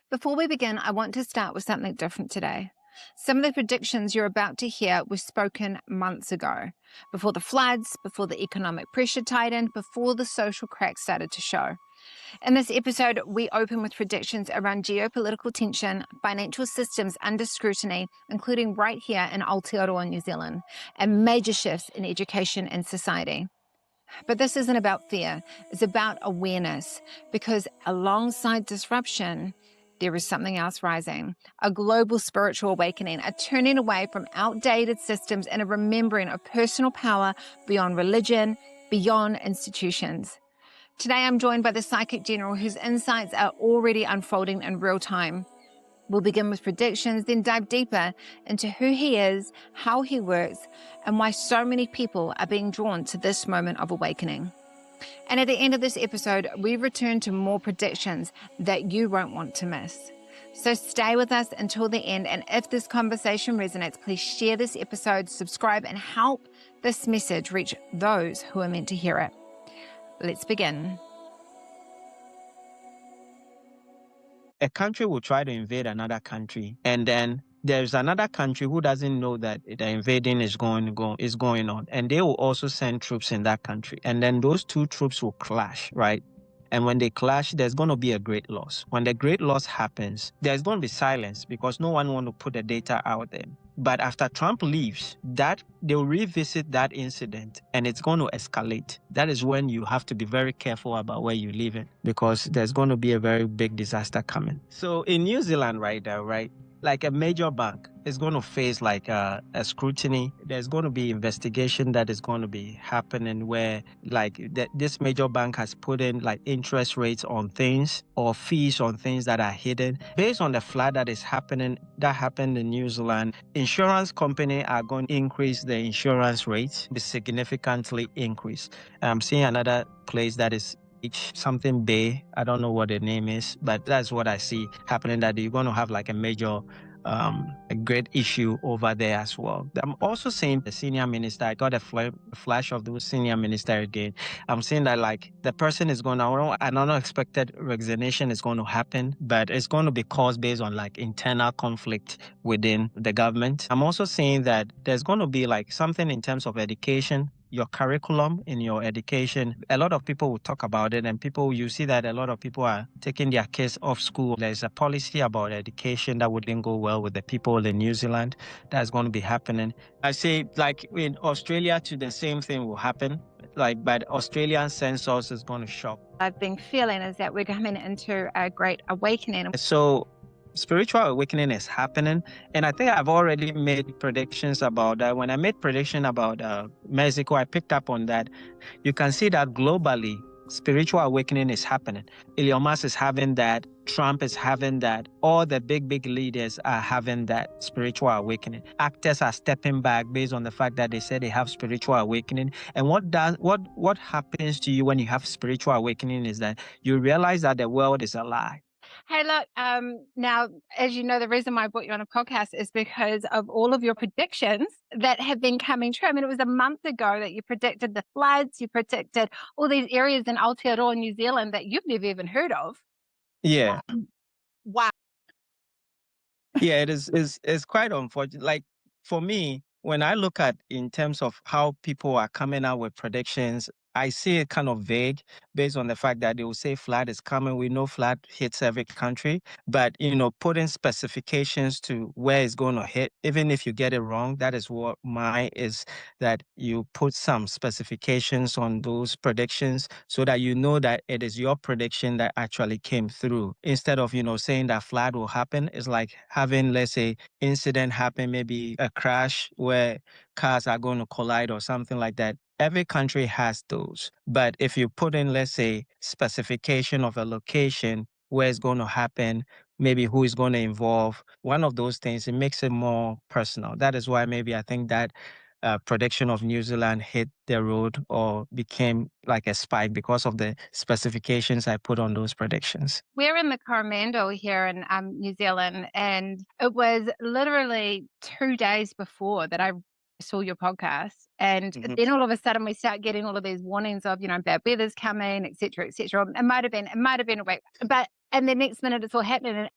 Before we begin, I want to start with something different today. Some of the predictions you're about to hear were spoken months ago, before the floods, before the economic pressure tightened, before the social cracks started to show. In this episode, we open with predictions around geopolitical tension, financial systems under scrutiny, including right here in Aotearoa, New Zealand, and major shifts in education and society. But this isn't about fear, it's about awareness, because alongside disruption, there is something else rising, a global spiritual awakening, a turning away from outdated systems and a remembering of personal power beyond religion, beyond institutions. Today, I'm joined by the Psychic General, whose insights are already unfolding in real time. We'll begin with predictions, then dive deeper into who he is, how he works, and why so many people are being drawn to this moment of awakening. And at the end of this episode, we return to more predictions that you won't want to miss. So stay with us until the end, and if this conversation resonates, please share this episode, subscribe, and help this message reach those who are meant to hear it. Let's begin. A country will try to invade another country, and then there's another country who doesn't know that the invading is going on, and they will also send troops in that country, and then those two troops will clash, right? And when they clash, there's going to be a great loss. When the great loss happens, there's going to be silence because no one wants to put the data out there. But after Trump leaves, that they'll revisit that incident and it's going to escalate. That is when you have to be very careful about where you live in, because there's going to be a very big disaster coming. So in New Zealand right now, right, like a major bank is going to face like a scrutiny. There's going to be investigation that is going to be happening where like this major bank has put in like interest rates on things or fees on things that are hidden. Based on the flood that happened in New Zealand, insurance company are going to increase the insurance rates, be significantly increased. I'm seeing another place that is something Bay. I don't know what the name is, but that's what I see happening, that you're going to have like a major a great issue over there as well. I'm also seeing the senior minister. I got a flash of the senior minister again. I'm seeing that like the person is going to, an unexpected resignation is going to happen, but it's going to be caused based on like internal conflict within the government. I'm also seeing that there's going to be like something in terms of education, your curriculum in your education. A lot of people will talk about it, and you see that a lot of people are taking their kids off school. There's a policy about education that wouldn't go well with the people in New Zealand. That's going to be happening. I say like in Australia too, the same thing will happen. But Australian census is going to shock. I've been feeling is that we're coming into a great awakening. So spiritual awakening is happening, and I think I've already made predictions about that. When I made prediction about Mexico, I picked up on that. You can see that globally, spiritual awakening is happening. Elon Musk is having that. Trump is having that. All the big leaders are having that spiritual awakening. Actors are stepping back based on the fact that they say they have spiritual awakening. And what happens to you when you have spiritual awakening is that you realize that the world is a lie. Hey, look, now, as you know, the reason why I brought you on a podcast is because of all of your predictions that have been coming true. I mean, it was a month ago that you predicted the floods, you predicted all these areas in Aotearoa, New Zealand that you've never even heard of. Yeah. Wow. Yeah, it's quite unfortunate. Like for me, when I look at in terms of how people are coming out with predictions, I see it kind of vague based on the fact that they will say flood is coming. We know flood hits every country, but putting specifications to where it's going to hit, even if you get it wrong, that is what mine is, that you put some specifications on those predictions so that you know that it is your prediction that actually came through. Instead of, saying that flood will happen, it's like having, let's say, incident happen, maybe a crash where cars are going to collide or something like that. Every country has those. But if you put in, let's say, specification of a location where it's going to happen, maybe who is going to involve, one of those things, it makes it more personal. That is why maybe I think that prediction of New Zealand hit the road or became like a spike because of the specifications I put on those predictions. We're in the Coromandel here in New Zealand, and it was literally 2 days before that I saw your podcast. And then all of a sudden we start getting all of these warnings of, bad weather's coming, et cetera, et cetera. It might have been a week, and the next minute it's all happening.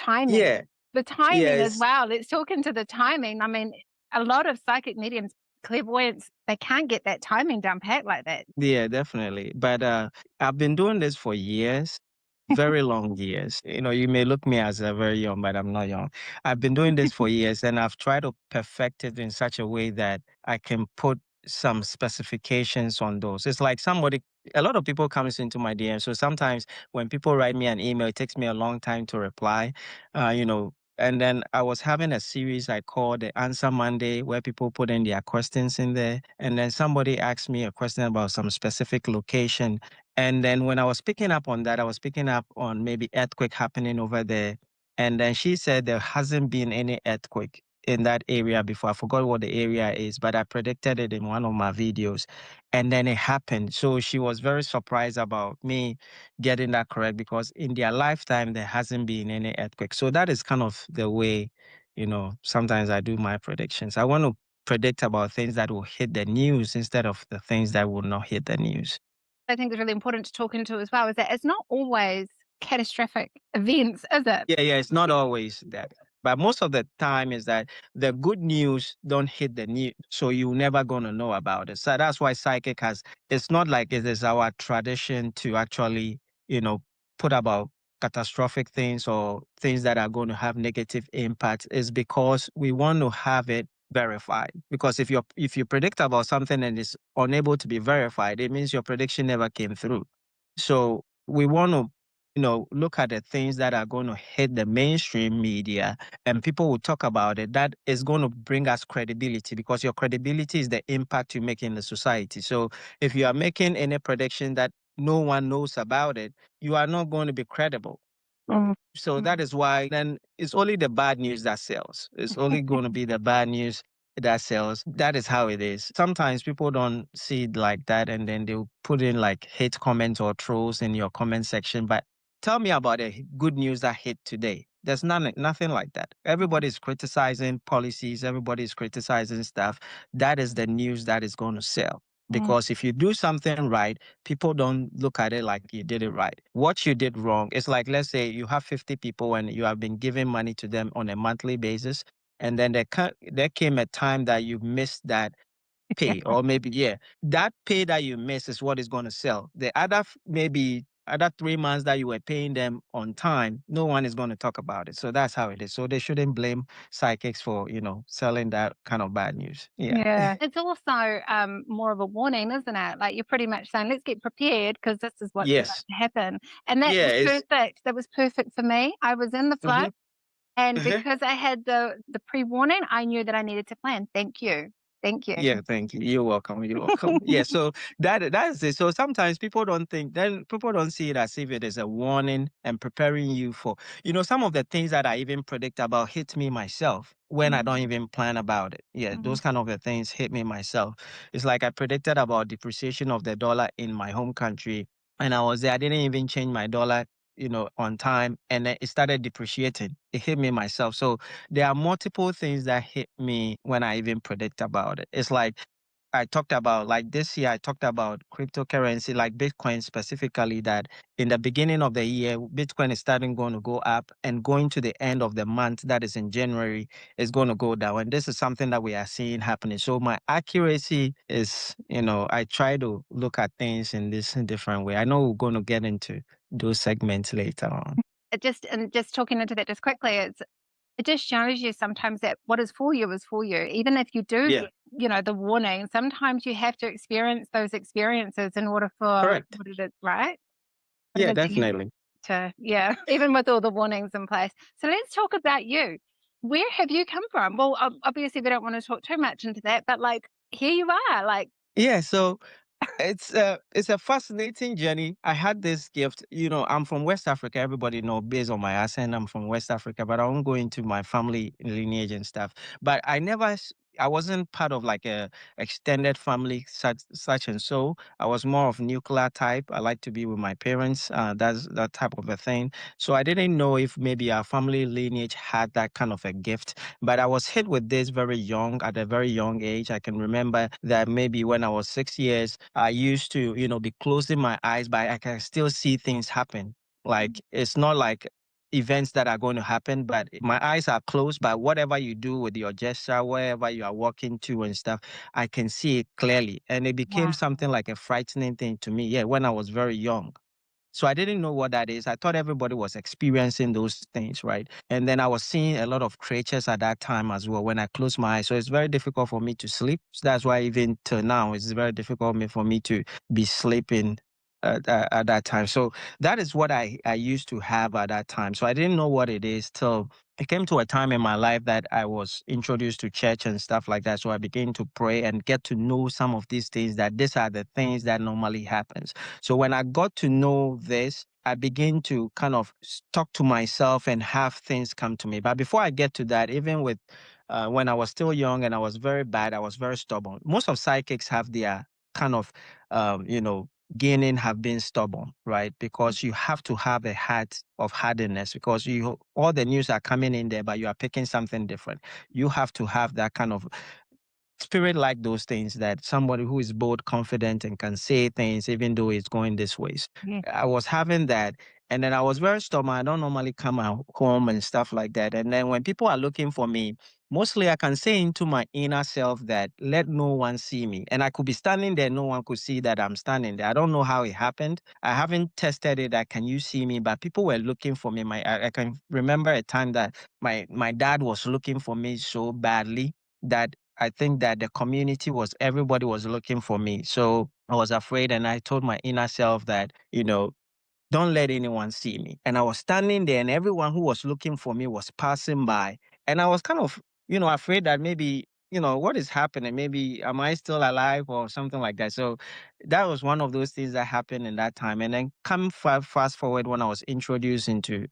timing. Yeah. The timing as Yes. well. Let's talk into the timing. I mean, a lot of psychic mediums, clairvoyants, they can't get that timing down pat like that. Yeah, definitely. But I've been doing this for years, very long years. You may look me as a very young, but I'm not young. I've been doing this for years, and I've tried to perfect it in such a way that I can put some specifications on those. It's like a lot of people comes into my DM. So sometimes when people write me an email, it takes me a long time to reply. And then I was having a series I called the Answer Monday where people put in their questions in there. And then somebody asked me a question about some specific location. And then when I was picking up on that, I was picking up on maybe earthquake happening over there. And then she said there hasn't been any earthquake in that area before. I forgot what the area is, but I predicted it in one of my videos. And then it happened. So she was very surprised about me getting that correct because in their lifetime there hasn't been any earthquake. So that is kind of the way, sometimes I do my predictions. I want to predict about things that will hit the news instead of the things that will not hit the news. I think is really important to talk into as well is that it's not always catastrophic events, is it? Yeah, yeah, it's not always that. But most of the time is that the good news don't hit the news, so you're never gonna know about it. So that's why psychic has. It's not like it is our tradition to actually, you know, put about catastrophic things or things that are going to have negative impact. Is because we want to have it verified. Because if you predict about something and it's unable to be verified, it means your prediction never came through. So we want to look at the things that are going to hit the mainstream media and people will talk about it. That is going to bring us credibility because your credibility is the impact you make in the society. So if you are making any prediction that no one knows about it, you are not going to be credible. Mm. So that is why then it's only the bad news that sells. It's only going to be the bad news that sells. That is how it is. Sometimes people don't see it like that and then they'll put in like hate comments or trolls in your comment section. But tell me about the good news that hit today. There's nothing like that. Everybody's criticizing policies, everybody's criticizing stuff. That is the news that is going to sell. Mm. Because if you do something right, people don't look at it like you did it right. What you did wrong, it's like, let's say you have 50 people and you have been giving money to them on a monthly basis. And then there came a time that you missed that Yeah. pay, or maybe, yeah, that pay that you miss is what is going to sell. The maybe other 3 months that you were paying them on time, no one is going to talk about it. So that's how it is. So they shouldn't blame psychics for, selling that kind of bad news. Yeah. Yeah. It's also more of a warning, isn't it? Like you're pretty much saying, let's get prepared because this is what's about Yes. to happen. And that Yeah. was It's. perfect. That was perfect for me. I was in the flood. Mhm. And Uh-huh. because I had the pre-warning, I knew that I needed to plan. Thank you. Thank you. Yeah, thank you. You're welcome. You're welcome. Yeah, so that's it. So sometimes people don't see it as if it is a warning and preparing you for, some of the things that I even predict about hit me myself when I don't Mm, even plan about it. Yeah, mm, those kind of the things hit me myself. It's like I predicted about depreciation of the dollar in my home country, and I was there. I didn't even change my dollar, on time, and then it started depreciating. It hit me myself. So there are multiple things that hit me when I even predict about it. It's like I talked about, like this year, I talked about cryptocurrency, like Bitcoin specifically, that in the beginning of the year, Bitcoin is starting going to go up and going to the end of the month, that is in January, is going to go down. And this is something that we are seeing happening. So my accuracy is, I try to look at things in this different way. I know we're going to get into those segments later on. just talking into that just quickly, it just shows you sometimes that what is for you is for you. Even if you do Yeah, get, the warning, sometimes you have to experience those experiences in order for correct. what it is, right? What it Yeah, is that you need definitely. to, yeah, even with all the warnings in place. So let's talk about you. Where have you come from? Well, obviously we don't want to talk too much into that, but like here you are, like, Yeah, so it's a fascinating journey. I had this gift. I'm from West Africa. Everybody know based on my accent, I'm from West Africa, but I won't go into my family lineage and stuff. But I wasn't part of like a extended family such and so. I was more of nuclear type. I like to be with my parents. That's that type of a thing. So I didn't know if maybe our family lineage had that kind of a gift. But I was hit with this very young, at a very young age. I can remember that maybe when I was 6 years, I used to, be closing my eyes, but I can still see things happen. Like it's not like events that are going to happen, but my eyes are closed. But whatever you do with your gesture, wherever you are walking to and stuff, I can see it clearly. And it became Wow. something like a frightening thing to me. Yeah, when I was very young. So I didn't know what that is. I thought everybody was experiencing those things, right? And then I was seeing a lot of creatures at that time as well when I closed my eyes. So it's very difficult for me to sleep. So that's why even till now, it's very difficult for me to be sleeping at that time. So that is what I used to have at that time. So I didn't know what it is till it came to a time in my life that I was introduced to church and stuff like that. So I began to pray and get to know some of these things, that these are the things that normally happens. So when I got to know this, I began to kind of talk to myself and have things come to me. But before I get to that, even with when I was still young and I was very bad, I was very stubborn. Most of psychics have their kind of, you know, gaining have been stubborn, right? Because you have to have a heart of hardness, because you all the news are coming in there, but you are picking something different. You have to have that kind of spirit, like those things, that somebody who is bold, confident, and can say things even though it's going this way. Yeah. I was having that. And then I was very stubborn. I don't normally come out home and stuff like that. And then when people are looking for me, mostly I can say into my inner self that let no one see me. And I could be standing there, no one could see that I'm standing there. I don't know how it happened. I haven't tested it that can you see me, but people were looking for me. I can remember a time that my dad was looking for me so badly that I think that the community was, everybody was looking for me. So I was afraid, and I told my inner self that, you know, don't let anyone see me. And I was standing there, and everyone who was looking for me was passing by. And I was kind of, afraid that maybe, what is happening? Maybe am I still alive or something like that? So that was one of those things that happened in that time. And then come fast forward when I was introduced into,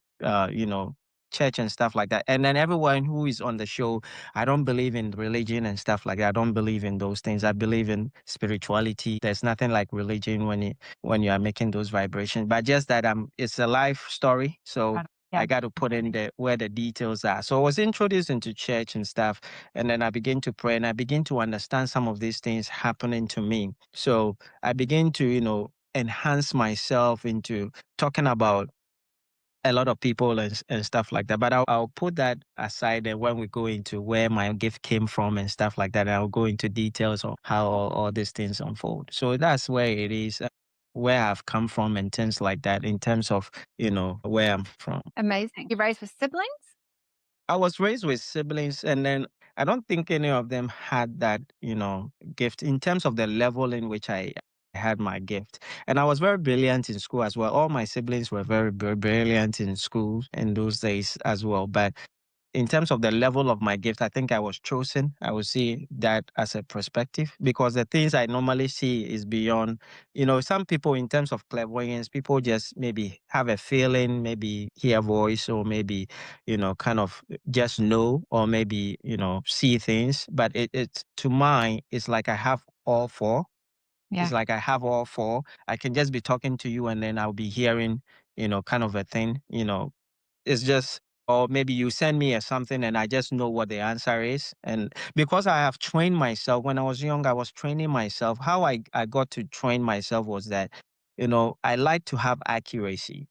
church and stuff like that. And then everyone who is on the show, I don't believe in religion and stuff like that. I don't believe in those things. I believe in spirituality. There's nothing like religion when you are making those vibrations. But just that it's a life story. So Right. Yeah. I got to put in the where the details are. So I was introduced into church and stuff, and then I began to pray and I began to understand some of these things happening to me. So I began to, enhance myself into talking about a lot of people and stuff like that. But I'll put that aside, and when we go into where my gift came from and stuff like that, I'll go into details on how all these things unfold. So that's where it is, where I've come from and things like that in terms of, where I'm from. Amazing. You're raised with siblings? I was raised with siblings, and then I don't think any of them had that, gift in terms of the level in which I had my gift. And I was very brilliant in school as well. All my siblings were very brilliant in school in those days as well. But in terms of the level of my gift, I think I was chosen. I would see that as a perspective, because the things I normally see is beyond, some people in terms of clairvoyance, people just maybe have a feeling, maybe hear a voice, or maybe, kind of just know, or maybe, see things. But it's to mine, it's like I have all four. It's Yeah. like I have all four. I can just be talking to you and then I'll be hearing, kind of a thing, it's just, or maybe you send me a something and I just know what the answer is. And because I have trained myself when I was young, I was training myself. How I got to train myself was that, I like to have accuracy.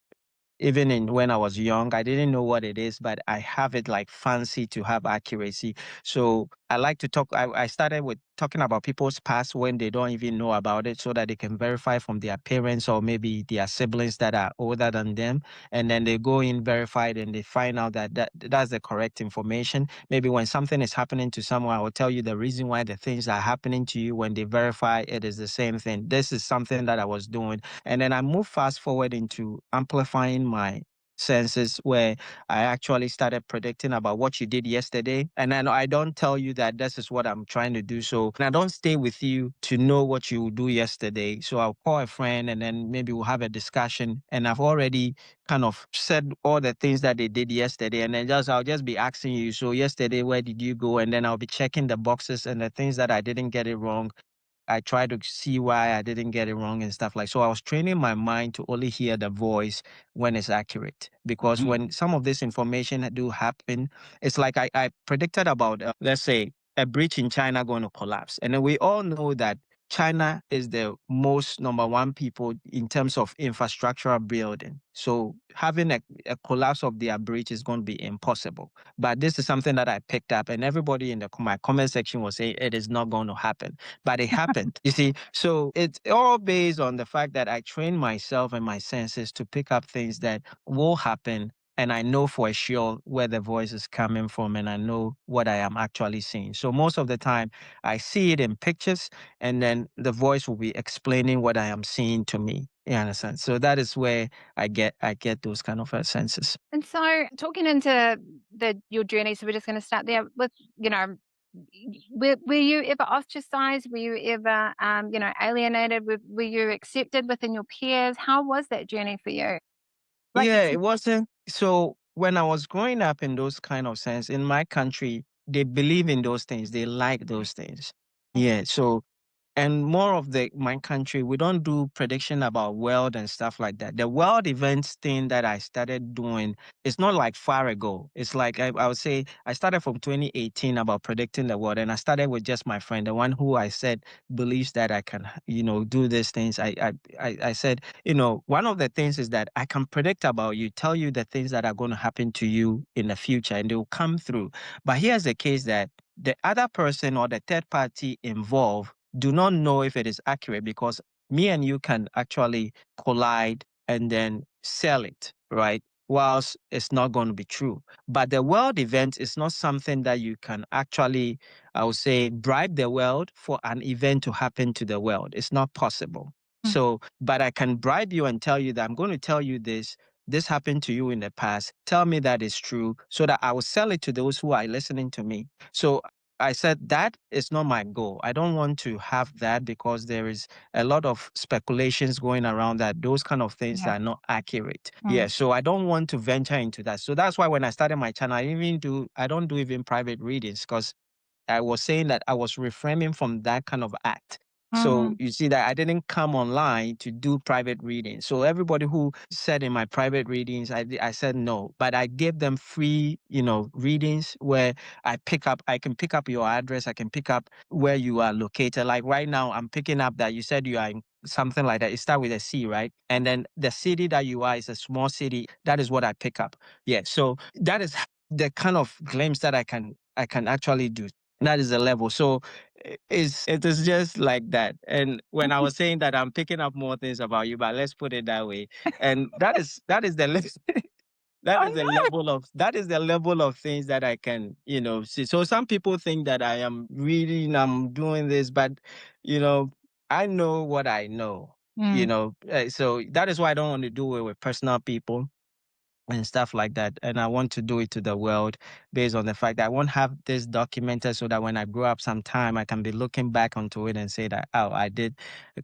Even in when I was young, I didn't know what it is, but I have it like fancy to have accuracy. So I like to talk. I started with talking about people's past when they don't even know about it, so that they can verify from their parents or maybe their siblings that are older than them. And then they go in, verify it, and they find out that that's the correct information. Maybe when something is happening to someone, I will tell you the reason why the things are happening to you. When they verify it is the same thing. This is something that I was doing, and then I move fast forward into amplifying my senses, where I actually started predicting about what you did yesterday. And then I don't tell you that this is what I'm trying to do. So and I don't stay with you to know what you will do yesterday. So I'll call a friend and then maybe we'll have a discussion. And I've already kind of said all the things that they did yesterday. And then I'll just be asking you, so yesterday, where did you go? And then I'll be checking the boxes and the things that I didn't get it wrong. I try to see why I didn't get it wrong and stuff like. So I was training my mind to only hear the voice when it's accurate, because when some of this information do happen, it's like I predicted about let's say a bridge in China going to collapse, and then we all know that China is the most number one people in terms of infrastructural building. So having a collapse of their bridge is going to be impossible. But this is something that I picked up, and everybody in my comment section was saying it is not going to happen. But it happened. You see, so it's all based on the fact that I train myself and my senses to pick up things that will happen. And I know for sure where the voice is coming from, and I know what I am actually seeing. So most of the time, I see it in pictures, and then the voice will be explaining what I am seeing to me. You understand? So that is where I get those kind of senses. And so talking into your journey, so we're just gonna start there with, you know, were you ever ostracized? Were you ever, alienated? Were you accepted within your peers? How was that journey for you? Like Yeah, it wasn't. So when I was growing up in those kind of sense in my country, they believe in those things. They like those things. Yeah. So and more of the my country, we don't do prediction about world and stuff like that. The world events thing that I started doing, it's not like far ago. It's like I would say I started from 2018 about predicting the world, and I started with just my friend, the one who I said believes that I can, do these things. I said, one of the things is that I can predict about you, tell you the things that are going to happen to you in the future, and they will come through. But here's the case that the other person or the third party involved do not know if it is accurate, because me and you can actually collide and then sell it, right? Whilst it's not going to be true. But the world event is not something that you can actually, I would say, bribe the world for an event to happen to the world. It's not possible. Mm. So, but I can bribe you and tell you that I'm going to tell you this. This happened to you in the past. Tell me that is true so that I will sell it to those who are listening to me. So I said that is not my goal. I don't want to have that because there is a lot of speculations going around that those kind of things Yeah. are not accurate. Mm. Yeah, so I don't want to venture into that. So that's why when I started my channel, I don't do even private readings, because I was saying that I was refraining from that kind of act. So Mm. you see that I didn't come online to do private readings. So everybody who said in my private readings, I said no, but I gave them free, readings where I can pick up your address, I can pick up where you are located. Like right now, I'm picking up that you said you are in something like that. It start with a C, right? And then the city that you are is a small city. That is what I pick up. Yeah. So that is the kind of glimpse that I can actually do. That is the level. So it is just like that. And when I was saying that I'm picking up more things about you, but let's put it that way. And that is the Oh, no. that is the level of things that I can, see. So some people think that I am reading, I'm doing this, but you know, I know what I know. Mm. So that is why I don't want to do it with personal people and stuff like that. And I want to do it to the world based on the fact that I won't have this documented so that when I grow up sometime, I can be looking back onto it and say that, oh, I did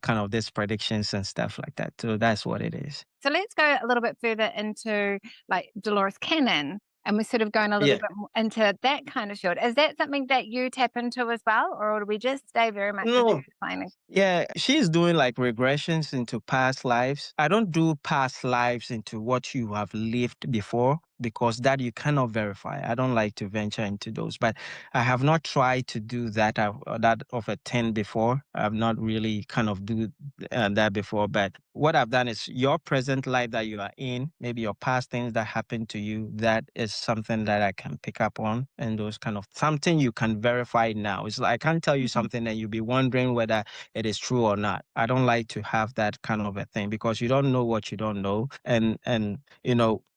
kind of this predictions and stuff like that. So that's what it is. So let's go a little bit further into like Dolores Cannon, and we're sort of going a little Yeah. bit more into that kind of field. Is that something that you tap into as well, or do we just stay very much with her No, explaining? yeah, she's doing like regressions into past lives. I don't do past lives into what you have lived before, because that you cannot verify. I don't like to venture into those, but I have not tried to do that that of a 10 before. I've not really kind of do that before, but what I've done is your present life that you are in, maybe your past things that happened to you, that is something that I can pick up on, and those kind of something you can verify now. It's like I can't tell you Mhm. something and you'll be wondering whether it is true or not. I don't like to have that kind of a thing, because you don't know what you don't know. And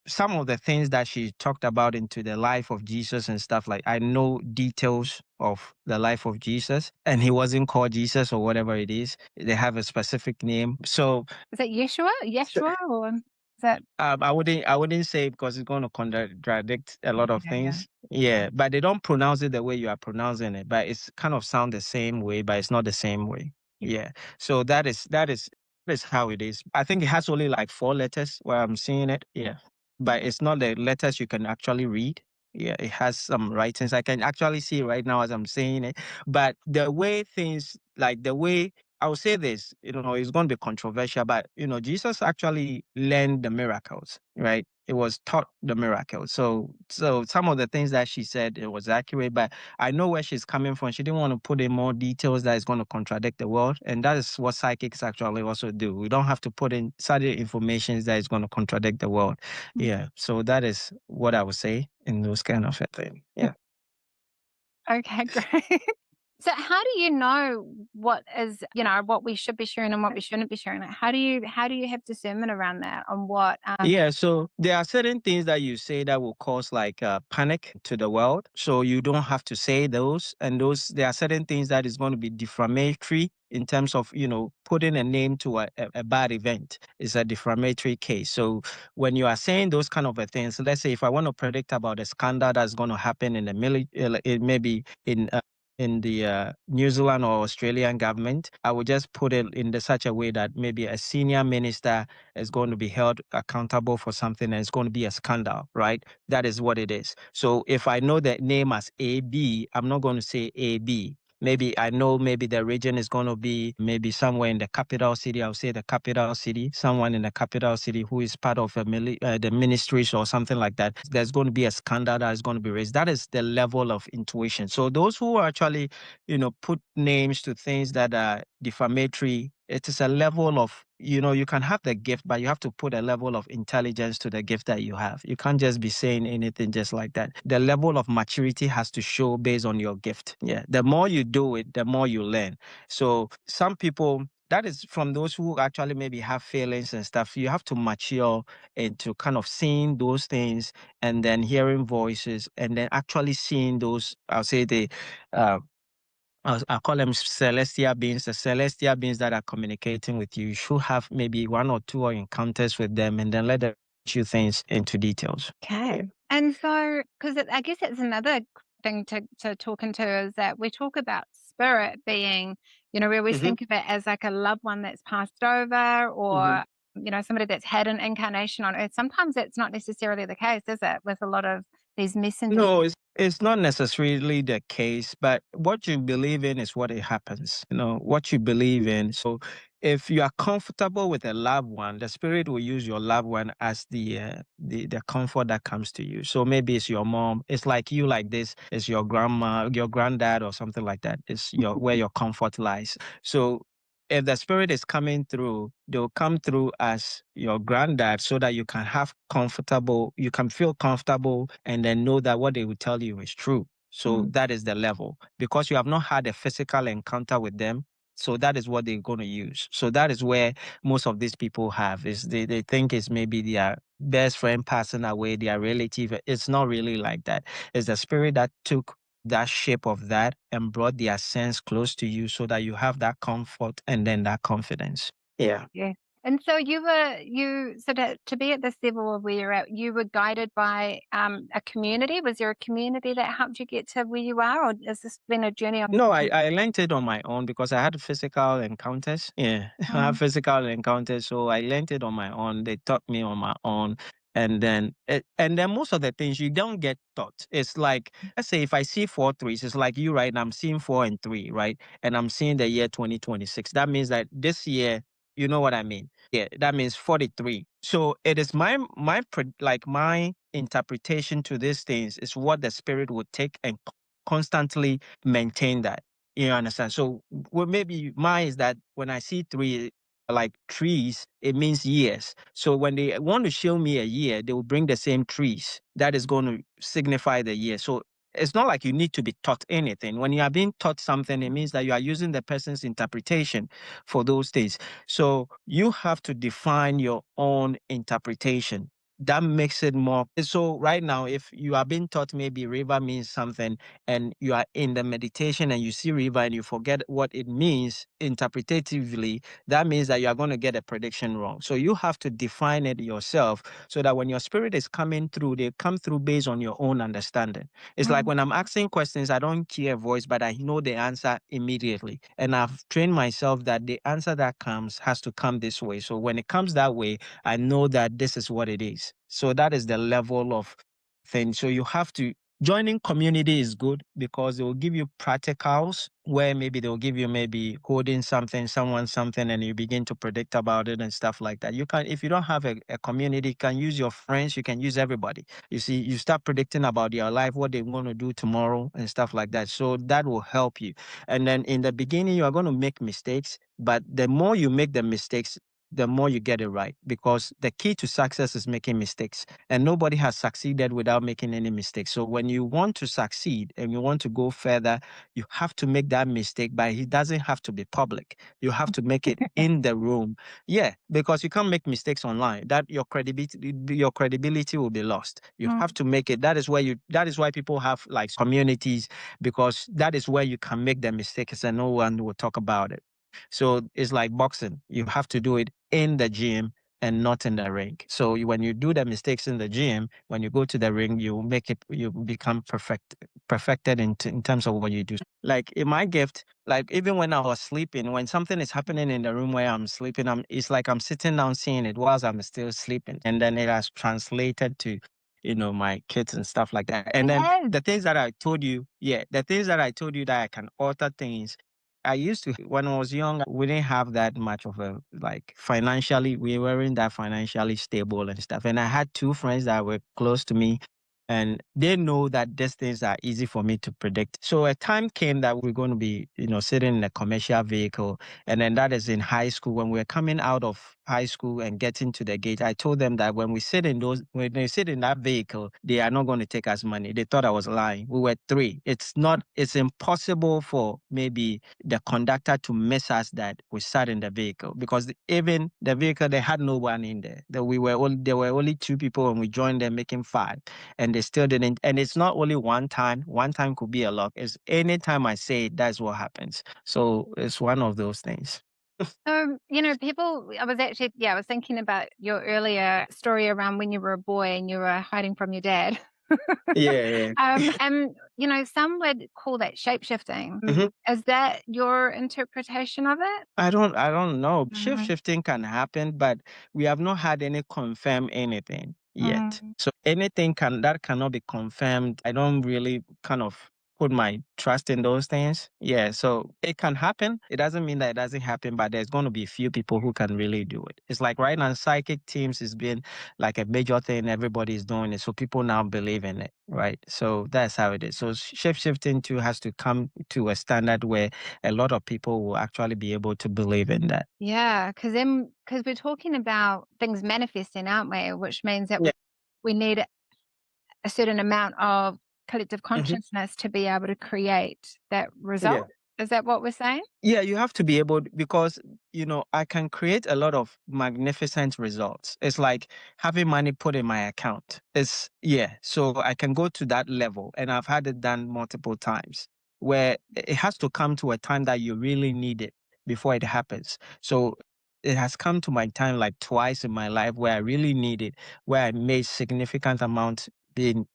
some of the things that she talked about into the life of Jesus and stuff, like I know details of the life of Jesus, and he wasn't called Jesus or whatever it is. They have a specific name. So Is that Yeshua? Yeshua, or is that? I wouldn't say, because it's going to contradict a lot of Yeah, yeah. things. Yeah, but they don't pronounce it the way you are pronouncing it. But it's kind of sound the same way, but it's not the same way. Yeah. Yeah. So that is how it is. I think it has only like 4 letters where I'm seeing it. Yeah, but it's not the letters you can actually read. Yeah, it has some writings. I can actually see it right now as I'm saying it. But the way things, like the way I will say this, it's going to be controversial, but Jesus actually learned the miracles, right? It was taught the miracles. So some of the things that she said, it was accurate, but I know where she's coming from. She didn't want to put in more details that is going to contradict the world, and that is what psychics actually also do. We don't have to put in certain information that is going to contradict the world. Yeah. So that is what I would say in those kind of a thing. Yeah. Okay, great. So how do you know what is, what we should be sharing and what we shouldn't be sharing? Like, how do you have discernment around that on what Yeah, so there are certain things that you say that will cause like panic to the world. So you don't have to say those. And there are certain things that is going to be defamatory in terms of, putting a name to a bad event is a defamatory case. So when you are saying those kind of a things, let's say if I want to predict about a scandal that's going to happen in the maybe in the New Zealand or Australian government, I would just put it in such a way that maybe a senior minister is going to be held accountable for something and it's going to be a scandal, right? That is what it is. So if I know the name as AB, I'm not going to say AB. Maybe I know maybe the region is going to be maybe somewhere in the capital city. I'll say the capital city, someone in the capital city who is part of the ministries or something like that. There's going to be a scandal that is going to be raised. That is the level of intuition. So those who actually, put names to things that are defamatory, it is a level of, you can have the gift, but you have to put a level of intelligence to the gift that you have. You can't just be saying anything just like that. The level of maturity has to show based on your gift. Yeah. The more you do it, the more you learn. So some people, that is from those who actually maybe have feelings and stuff. You have to mature into kind of seeing those things and then hearing voices and then actually seeing those, I'll say uh, I call them celestial beings, the celestial beings that are communicating with you. You should have maybe one or two encounters with them and then let them teach you things into details. Okay. Yeah. And so, because I guess it's another thing to talk into is that we talk about spirit being, we always hmm think of it as like a loved one that's passed over hmm or, somebody that's had an incarnation on earth. Sometimes that's not necessarily the case, is it? With a lot of these messengers. No, it's not necessarily the case, but what you believe in is what it happens. What you believe in. So if you are comfortable with a loved one, the spirit will use your loved one as the comfort that comes to you. So maybe it's your mom. It's like you like this. It's your grandma, your granddad, or something like that. It's your where your comfort lies. So if the spirit is coming through, they'll come through as your granddad so that you can feel comfortable and then know that what they will tell you is true. So Mm, that is the level because you have not had a physical encounter with them. So that is what they're going to use. So that is where most of these people have is they think it's maybe their best friend passing away, their relative. It's not really like that. It's the spirit that took that shape of that and brought their sense close to you so that you have that comfort and then that confidence. Yeah. yeah. And so so to be at this level of where you're at, you were guided by a community. Was there a community that helped you get to where you are, or has this been a journey on No, your I learned it on my own because I had physical encounters. Yeah, I have own? physical encounters, so I learned it on my own. They taught me on my own, and then most of the things you don't get taught. It's like let's say if I see four threes, it's like you right. And I'm seeing 4 and 3, right? And I'm seeing the year 2026. That means that this year, you know what I mean? Yeah, that means 43. So it is my interpretation to these things is what the spirit would take and constantly maintain that. You understand? So what maybe mine is that when I see three like trees, it means years. So when they want to show me a year, they will bring the same trees. That is going to signify the year. So it's not like you need to be taught anything. When you are being taught something, it means that you are using the person's interpretation for those things. So you have to define your own interpretation. That makes it more. So right now, if you are being taught maybe river means something, and you are in the meditation and you see river and you forget what it means interpretatively, that means that you are going to get a prediction wrong. So you have to define it yourself so that when your spirit is coming through, they come through based on your own understanding. It's like Mm, when I'm asking questions, I don't hear a voice, but I know the answer immediately. And I've trained myself that the answer that comes has to come this way. So when it comes that way, I know that this is what it is. So that is the level of thing. So you have to Joining community is good because they will give you practicals where maybe they'll give you maybe holding something, someone something, and you begin to predict about it and stuff like that. You can, if you don't have a community, you can use your friends, you can use everybody. You see, you start predicting about your life, what they want to do tomorrow and stuff like that. So that will help you. And then in the beginning, you are going to make mistakes, but the more you make the mistakes, the more you get it right, because the key to success is making mistakes, and nobody has succeeded without making any mistakes. So when you want to succeed and you want to go further, you have to make that mistake, but it doesn't have to be public. You have to make it in the room. Yeah, because you can't make mistakes online. That your credibility will be lost. You Mm. have to make it. That is why people have like communities, because that is where you can make the mistakes and no one will talk about it. So it's like boxing. You have to do it in the gym and not in the ring. So when you do the mistakes in the gym, when you go to the ring, you become perfected in terms of what you do. Like in my gift, like even when I was sleeping, when something is happening in the room where I'm sleeping, it's like I'm sitting down seeing it whilst I'm still sleeping. And then it has translated to, my kids and stuff like that. And It then has. the things that I told you, yeah, the things that I told you that I can alter things. I used to, when I was young, we didn't have that much of a, like, financially, we weren't that financially stable and stuff. And I had two friends that were close to me, and they know that these things are easy for me to predict. So a time came that we're going to be, sitting in a commercial vehicle. And then that is in high school. When we're coming out of high school and getting to the gate, I told them that when they sit in that vehicle, they are not going to take us money. They thought I was lying. We were three. It's impossible for maybe the conductor to miss us that we sat in the vehicle, because even the vehicle, they had no one in there. There were only two people when we joined them, making five, and they still didn't. And it's not only one time. One time could be a lot. It's any time I say it, that's what happens. So it's one of those things. So, I was thinking about your earlier story around when you were a boy and you were hiding from your dad. Yeah, And, some would call that shape-shifting. yeah. Is that your interpretation of it? I don't know. Shift Mhm. shifting can happen, but we have not had any confirm anything yet. Mm. So anything that cannot be confirmed, I don't really kind of put my trust in those things. Yeah, so it can happen. It doesn't mean that it doesn't happen, but there's going to be a few people who can really do it. It's like right now, psychic teams has been like a major thing. Everybody's doing it, so people now believe in it, right? So that's how it is. So shift shifting too has to come to a standard where a lot of people will actually be able to believe in that. Yeah, because we're talking about things manifesting, aren't we? Which means that Yeah. we need a certain amount of collective Hmm. consciousness to be able to create that Yeah. result. Is that what we're saying? Yeah, you have to be able, because I can create a lot of magnificent results. It's like having money put in my account. It's Yeah, so I can go to that level, and I've had it done multiple times, where it has to come to a time that you really need it before it happens. So it has come to my time like twice in my life where I really need it, where I made significant amount being,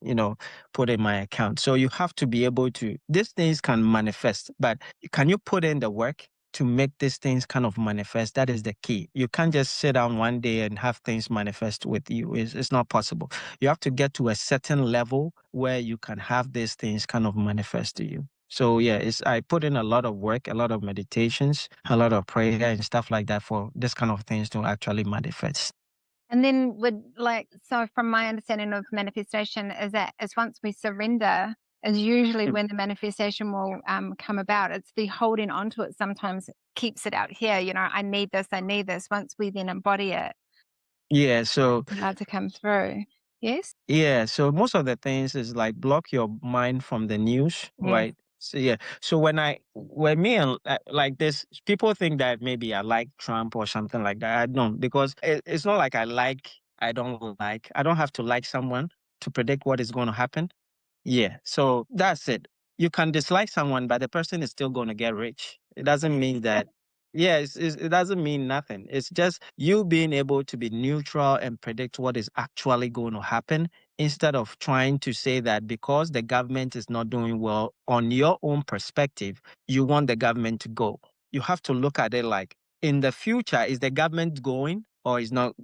put in my account. So you have to be able to, these things can manifest, but can you put in the work to make these things kind of manifest? That is the key. You can't just sit down one day and have things manifest with you. It's not possible. You have to get to a certain level where you can have these things kind of manifest to you. So yeah, I put in a lot of work, a lot of meditations, a lot of prayer and stuff like that for this kind of things to actually manifest. And then so from my understanding of manifestation is that is once we surrender is usually when the manifestation will come about. It's the holding on to it sometimes keeps it out here. I need this, I need this. Once we then embody it, Yeah, so it's allowed to come through. Yes? Yeah, so most of the things is like block your mind from the news, Yes. right? So yeah, so when me and like this, people think that maybe I like Trump or something like that. I don't, because it's not like I don't like. I don't have to like someone to predict what is going to happen. Yeah, so that's it. You can dislike someone, but the person is still going to get rich. It doesn't mean that. Yeah, it doesn't mean nothing. It's just you being able to be neutral and predict what is actually going to happen, instead of trying to say that because the government is not doing well, on your own perspective, you want the government to go. You have to look at it like, in the future, is the government going? or it's not,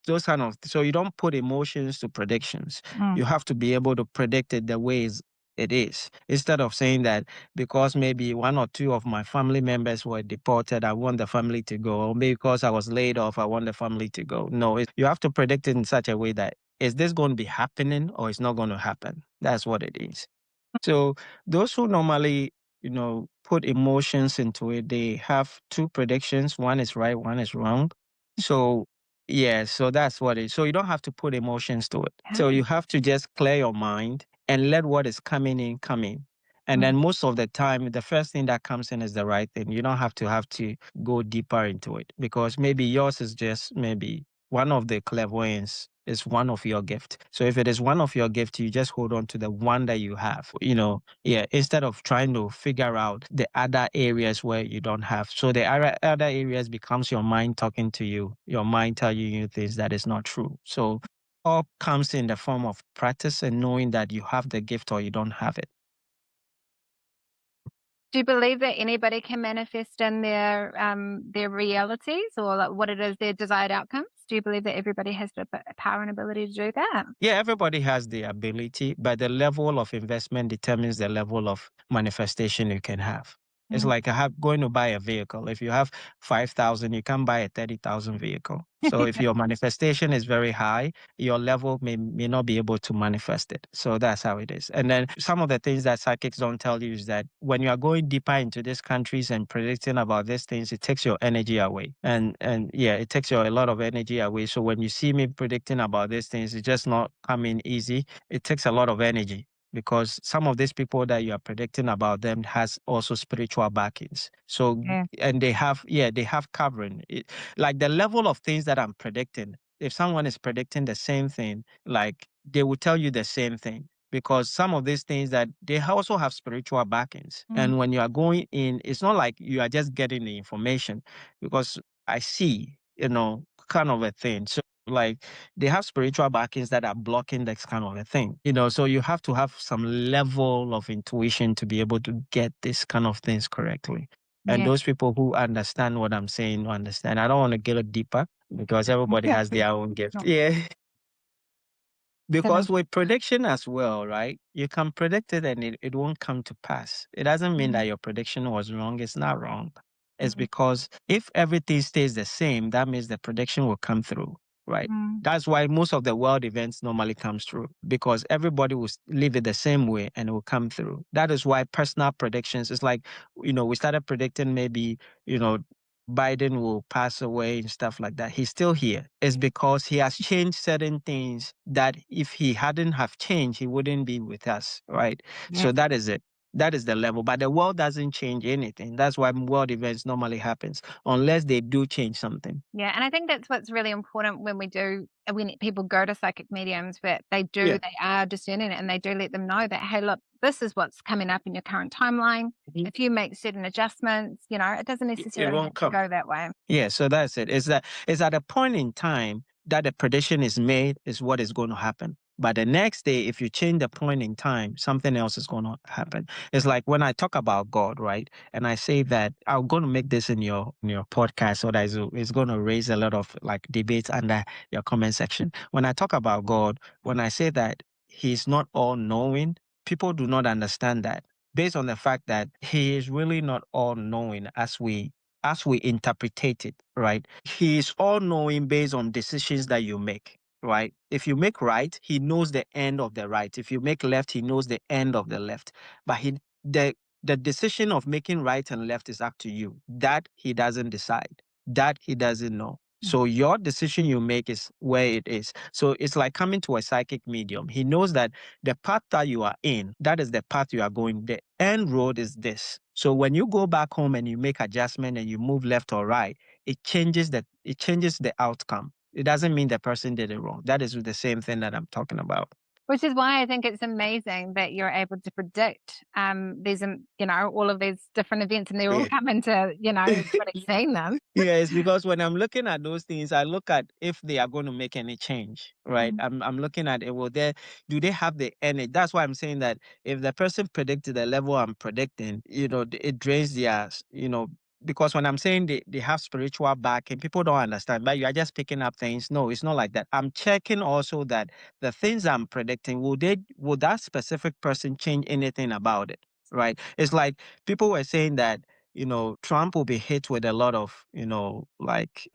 those kind of, so you don't put emotions to predictions. Mm. You have to be able to predict it the way it is, instead of saying that because maybe one or two of my family members were deported, I want the family to go, or maybe because I was laid off, I want the family to go. No, you have to predict it in such a way that is this going to be happening or it's not going to happen? That's what it is. So those who normally, put emotions into it, they have two predictions. One is right, one is wrong. So yeah, so that's what it is. So you don't have to put emotions to it. So Okay. you have to just clear your mind and let what is coming in come in. And Mm. then most of the time, the first thing that comes in is the right thing. You don't have to go deeper into it, because maybe yours is just maybe one of the clairvoyance is one of your gift. So if it is one of your gift, you just hold on to the one that you have, yeah, instead of trying to figure out the other areas where you don't have. So the other areas becomes your mind talking to you, your mind telling you things that is not true. So all comes in the form of practice and knowing that you have the gift or you don't have it. Do you believe that anybody can manifest in their realities, or like what it is, their desired outcomes? Do you believe that everybody has the power and ability to do that? Yeah, everybody has the ability, but the level of investment determines the level of manifestation you can have. It's Mm. like going to buy a vehicle. If you have 5,000, you can buy a 30,000 vehicle. So if your manifestation is very high, your level may not be able to manifest it. So that's how it is. And then some of the things that psychics don't tell you is that when you are going deeper into these countries and predicting about these things, it takes your energy away. And yeah, it takes a lot of energy away. So when you see me predicting about these things, it's just not coming easy. It takes a lot of energy, because some of these people that you are predicting about them has also spiritual backings. So Yeah. and they have covering. Like the level of things that I'm predicting, if someone is predicting the same thing, like they will tell you the same thing, because some of these things that they also have spiritual backings. Mm. And when you are going in, it's not like you are just getting the information, because I see, kind of a thing. So like they have spiritual backings that are blocking this kind of a thing. So you have to have some level of intuition to be able to get this kind of things correctly. And Yeah. those people who understand what I'm saying understand. I don't want to get it deeper, because everybody Yeah. has their own gift. No. Yeah. So, Because with prediction as well, right? You can predict it and it won't come to pass. It doesn't mean that mm, your prediction was wrong. It's not wrong. It's mm, because if everything stays the same, that means the prediction will come through, right? mm. That's why most of the world events normally comes through, because everybody will live it the same way and it will come through. That is why personal predictions is like, we started predicting maybe, you know, Biden will pass away and stuff like that. He's still here. It's because he has changed certain things that if he hadn't have changed, he wouldn't be with us, right? Yeah. So that is it. That is the level. But the world doesn't change anything. That's why world events normally happens unless they do change something. Yeah, and I think that's what's really important when people go to psychic mediums, that Yeah. they are discerning and they do let them know that, hey, look, this is what's coming up in your current timeline. Mhm. If you make certain adjustments, it doesn't It necessarily won't have to come. go that way. Yeah, so that's it. It's at a point in time that the prediction is made is what is going to happen. But the next day, if you change the point in time, something else is going to happen. It's like when I talk about God, right? And I say that I'm going to make this in your podcast, so that it's going to raise a lot of like debates under your comment section. When I talk about God, when I say that He's not all knowing, people do not understand that, based on the fact that He is really not all knowing as we interpret it, right? He is all knowing based on decisions that you make, right? If you make right, he knows the end of the right. If you make left, he knows the end of the left. But the decision of making right and left is up to you. That he doesn't decide. That he doesn't know. Mm. So your decision you make is where it is. So it's like coming to a psychic medium. He knows that the path that you are in, that is the path you are going. The end road is this. So when you go back home and you make adjustment and you move left or right, it changes the outcome. It doesn't mean the person did it wrong. That is the same thing that I'm talking about. Which is why I think it's amazing that you're able to predict all of these different events, and they're all Yeah. coming to, everybody's seeing them. Yeah, it's because when I'm looking at those things, I look at if they are going to make any change, right? Mm. I'm looking at it. Do they have the energy? That's why I'm saying that if the person predicted the level I'm predicting, it drains because when I'm saying they have spiritual backing, people don't understand, but you are just picking up things. No, it's not like that. I'm checking also that the things I'm predicting, would that specific person change anything about it? Right? It's like people were saying that, Trump will be hit with a lot of, like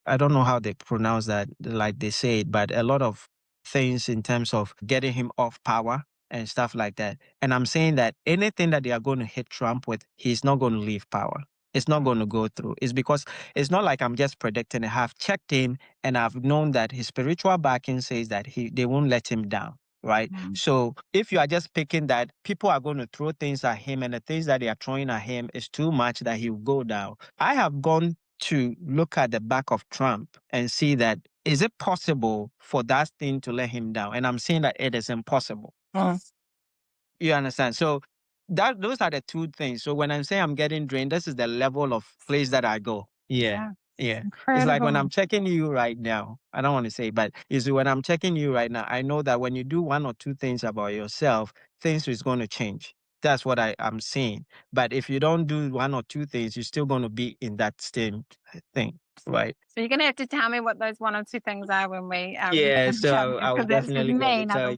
I don't know how they pronounce that, like they say it, but a lot of things in terms of getting him off power and stuff like that. And I'm saying that anything that they are going to hit Trump with, he's not going to leave power. It's not going to go through. It's because it's not like I'm just predicting. I have checked him and I've known that his spiritual backing says that they won't let him down. Right. Mm. So if you are just picking that people are going to throw things at him and the things that they are throwing at him is too much that he will go down. I have gone to look at the back of Trump and see that is it possible for that thing to let him down? And I'm saying that it is impossible. Mm. You understand? So those are the two things. So when I'm saying I'm getting drained, this is the level of place that I go. Yeah. Yeah. Yeah. It's like when Incredible. I'm checking you right now, I don't want to say, but you see, when I'm checking you right now, I know that when you do one or two things about yourself, things is going to change. That's what I'm seeing. But if you don't do one or two things, you're still going to be in that same thing. Right. So you're gonna have to tell me what those one or two things are when we Yeah. chat, So I because would that's just definitely going me. to In tell other you.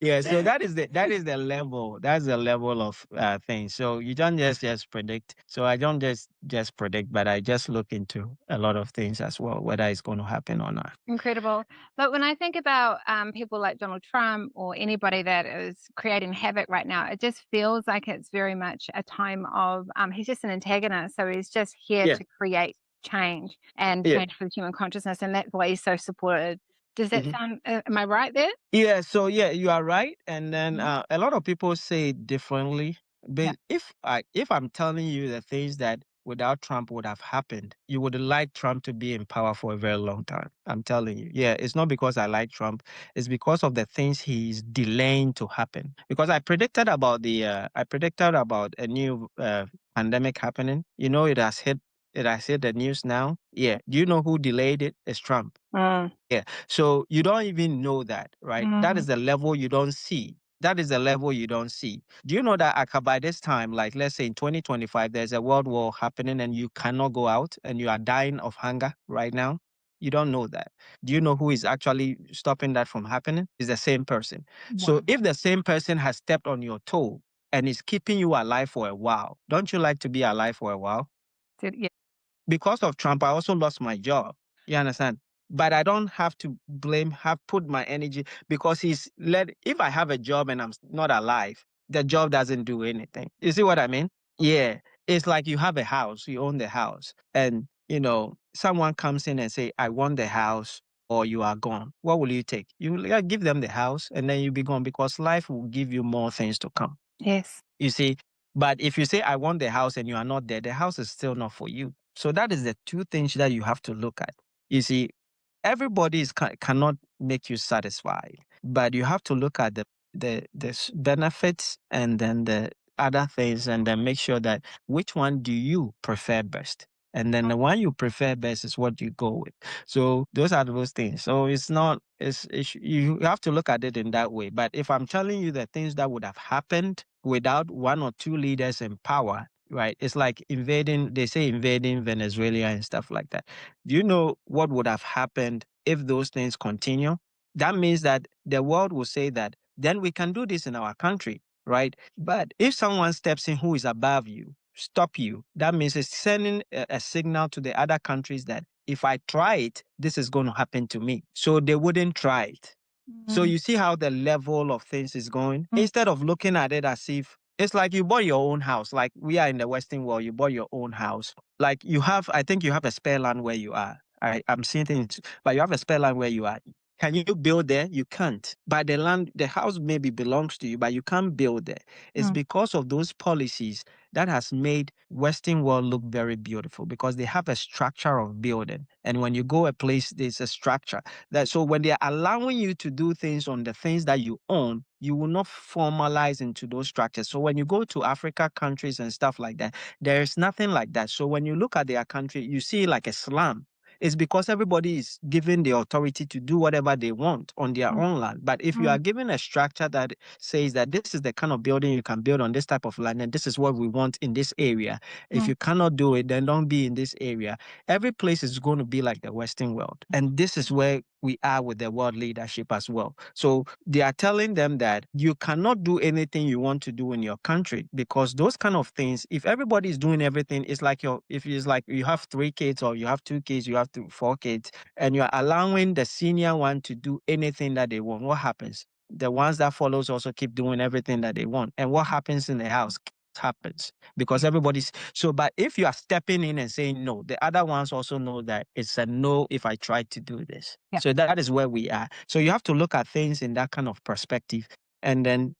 Yeah, so that is the level. That's the level of thing. So you don't just predict. So I don't just predict, but I just look into a lot of things as well, whether it's going to happen or not. Incredible. But when I think about people like Donald Trump or anybody that is creating havoc right now, it just feels like it's very much a time of, he's just an antagonist. So he's just here Yeah, to create change and yeah. change for the human consciousness. And that's why he's so supported. Does that Mhm. sound, am I right there? Yeah, so yeah, you are right. And then Mhm. a lot of people say it differently. Yeah. But if I'm telling you the things that without Trump would have happened, you would like Trump to be in power for a very long time. I'm telling you. Yeah, it's not because I like Trump, it's because of the things he's delaying to happen. Because I predicted about a new pandemic happening. It has hit the news now. Yeah. Do you know who delayed it? It's Trump. Mm. Yeah. So you don't even know that, right? That Mm. is the level you don't see. That is the level you don't see. Do you know that by this time, like let's say in 2025, there's a world war happening and you cannot go out and you are dying of hunger right now? You don't know that. Do you know who is actually stopping that from happening? It's the same person. So Wow. if the same person has stepped on your toe and is keeping you alive for a while, don't you like to be alive for a while? Yeah. Because of Trump, I also lost my job. You understand? But I don't have to put my energy because if I have a job and I'm not alive, the job doesn't do anything. You see what I mean? Yeah. It's like you have a house, you own the house, and someone comes in and say, I want the house or you are gone. What will you take? You will give them the house and then you be gone because life will give you more things to come. Yes. You see, but if you say, I want the house and you are not there, the house is still not for you. So that is the two things that you have to look at. You see, everybody cannot make you satisfied, but you have to look at the benefits and then the other things and then make sure that which one do you prefer best. And then the one you prefer best is what you go with. So those are those things. So it's not, you have to look at it in that way. But if I'm telling you the things that would have happened without one or two leaders in power, right? It's like they say invading Venezuela and stuff like that. Do you know what would have happened if those things continue? That means that the world will say that then we can do this in our country, right? But if someone steps in who is above you, stop you, that means it's sending a signal to the other countries that if I try it, this is going to happen to me. So they wouldn't try it. So Mm. you see how the level of things is going? Mm. Instead of looking at it as if it's like you bought your own house, like we are in the Western world, you bought your own house. Like I think you have a spare land where you are. I'm seeing things, but you have a spare land where you are. Can you build there? You can't. But the house maybe belongs to you, but you can't build there. It's Mm. because of those policies that has made Western world look very beautiful because they have a structure of building. And when you go a place, there's a structure. So when they're allowing you to do things on the things that you own, you will not formalize into those structures. So when you go to Africa countries and stuff like that, there is nothing like that. So when you look at their country, you see like a slum. It's because everybody is given the authority to do whatever they want on their own land. But if you are given a structure that says that this is the kind of building you can build on this type of land, and this is what we want in this area, if you cannot do it, then don't be in this area. Every place is going to be like the Western world. And this is where we are with the world leadership as well. So they are telling them that you cannot do anything you want to do in your country, because those kind of things, if everybody is doing everything, it's like if it's like you have 3 kids or you have 2 kids, you have 4 kids, and you're allowing the senior one to do anything that they want, what happens? The ones that follows also keep doing everything that they want. And what happens in the house happens, because everybody's so. But if you are stepping in and saying no, the other ones also know that it's a no if I try to do this. Yeah. So that is where we are. So you have to look at things in that kind of perspective. And then,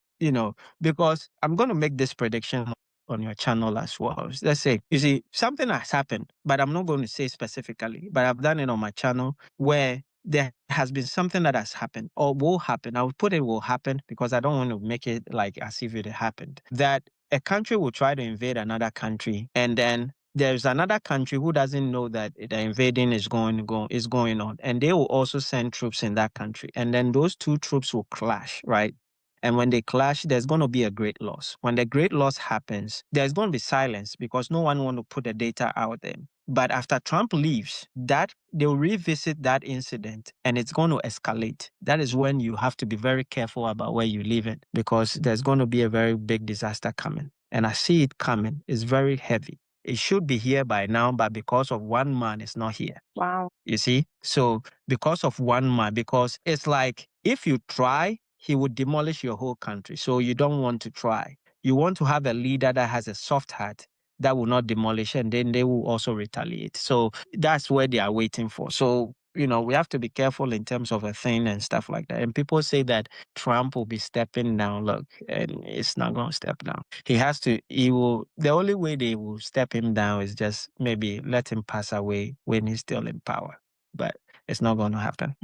because I'm going to make this prediction on your channel as well. Let's say, you see, something has happened, but I'm not going to say specifically, but I've done it on my channel where there has been something that has happened or will happen. I would put it will happen because I don't want to make it like as if it happened. That a country will try to invade another country, and then there's another country who doesn't know that the invading is going on, and they will also send troops in that country, and then those two troops will clash, right? And when they clash, there's going to be a great loss. When the great loss happens, there's going to be silence because no one want to put the data out there. But after Trump leaves, that they'll revisit that incident and it's going to escalate. That is when you have to be very careful about where you live in, because there's going to be a very big disaster coming. And I see it coming. It's very heavy. It should be here by now, but because of one man, it's not here. Wow. You see? So because of one man, because it's like if you try, he would demolish your whole country. So you don't want to try. You want to have a leader that has a soft heart that will not demolish, and then they will also retaliate. So that's where they are waiting for. So, we have to be careful in terms of a thing and stuff like that. And people say that Trump will be stepping down. Look, and it's not going to step down. The only way they will step him down is just maybe let him pass away when he's still in power. But it's not going to happen.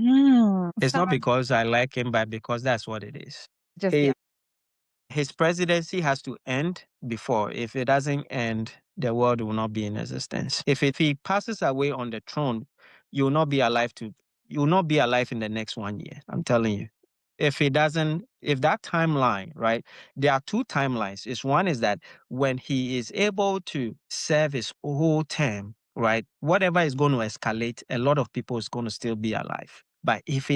It's So not because I like him, but because that's what it is. just He- yeah. His presidency has to end before. If it doesn't end, the world will not be in existence. If he passes away on the throne, you will not be alive you will not be alive in the next 1 year. I'm telling you. If that timeline, right? There are two timelines. One is that when he is able to serve his whole term, right? Whatever is going to escalate, a lot of people is going to still be alive. But if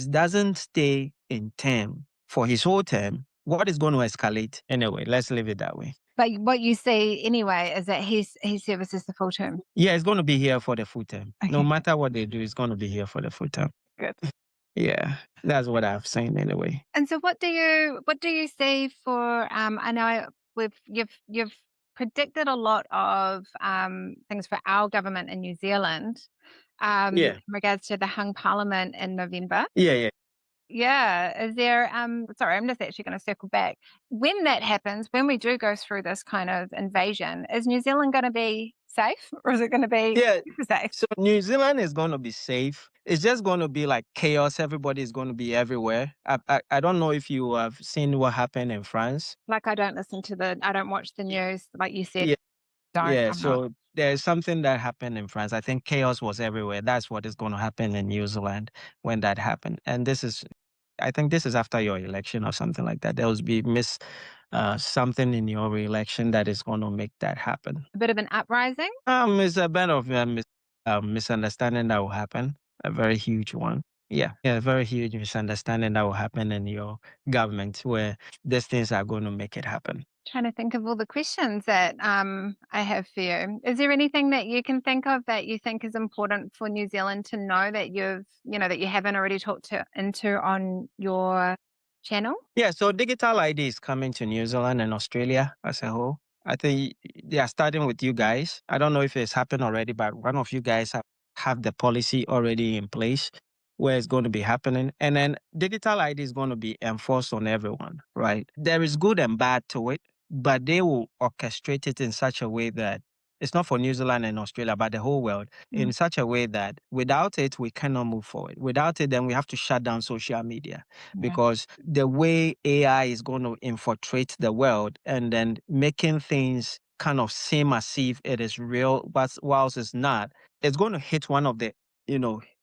doesn't stay in term for his whole term, what is going to escalate? Anyway, let's leave it that way. But what you see anyway is that he services the full term. Yeah, it's going to be here for the full term. No Okay. matter what they do, it's going to be here for the full term. Good. Yeah, that's what I've seen anyway. And so what do you see for I know you've predicted a lot of things for our government in New Zealand Yeah. in regards to the hung parliament in November. Yeah. Yeah. Is there sorry, I'm just actually gonna circle back. When that happens, when we do go through this kind of invasion, is New Zealand gonna be safe or is it gonna be Yeah. super safe? So New Zealand is going to be safe. It's just going to be like chaos. Everybody is going to be everywhere. I don't know if you have seen what happened in France. Like I don't watch the news, like you said. Yeah. Don't. Yeah. I'm not. So there's something that happened in France. I think chaos was everywhere. That's what is going to happen in New Zealand when that happened. And I think this is after your election or something like that. There will be something in your election that is going to make that happen. A bit of an uprising? It's a bit of a misunderstanding that will happen, a very huge one. Yeah, a very huge misunderstanding that will happen in your government where these things are going to make it happen. Trying to think of all the questions that I have for you. Is there anything that you can think of that you think is important for New Zealand to know that that you haven't already talked into on your channel? Yeah, so digital ID is coming to New Zealand and Australia as a whole. I think they are starting with you guys. I don't know if it's happened already, but one of you guys have the policy already in place where it's going to be happening. And then digital ID is going to be enforced on everyone, right? There is good and bad to it, but they will orchestrate it in such a way that it's not for New Zealand and Australia, but the whole world in such a way that without it, we cannot move forward. Without it, then we have to shut down social media because the way AI is going to infiltrate the world and then making things kind of seem as if it is real, but whilst it's not, it's going to hit one of the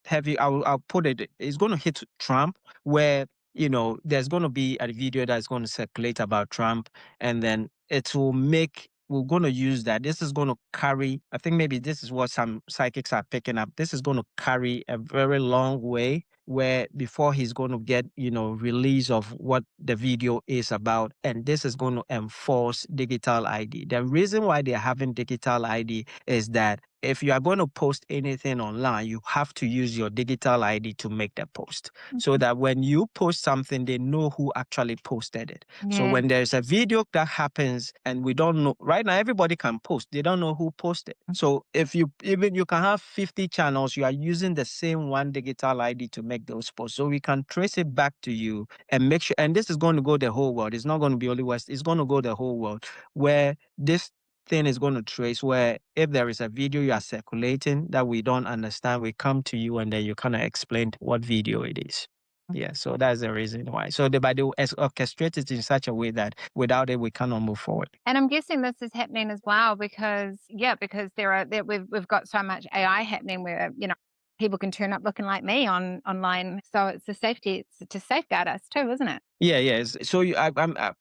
heavy. I'll put it. It's going to hit Trump, where there's going to be a video that's going to circulate about Trump, and then it will make. We're going to use that. This is going to carry. I think maybe this is what some psychics are picking up. This is going to carry a very long way, where before he's going to get release of what the video is about, and this is going to enforce digital ID. The reason why they're having digital ID is that if you are going to post anything online, you have to use your digital ID to make the post, so that when you post something, they know who actually posted it. So Yeah. when there's a video that happens and we don't know, right now everybody can post, they don't know who posted. So if you can have 50 channels, you are using the same one digital ID to make those posts. So we can trace it back to you and make sure, and this is going to go the whole world. It's not going to be only West, it's going to go the whole world, where this thing is going to trace, where if there is a video you are circulating that we don't understand, we come to you and then you kind of explain what video it is. Yeah, so that's the reason why. So they orchestrate it in such a way that without it we cannot move forward. And I'm guessing this is happening as well because we've got so much AI happening where people can turn up looking like me online. So it's it's to safeguard us too, isn't it? Yeah, yes. So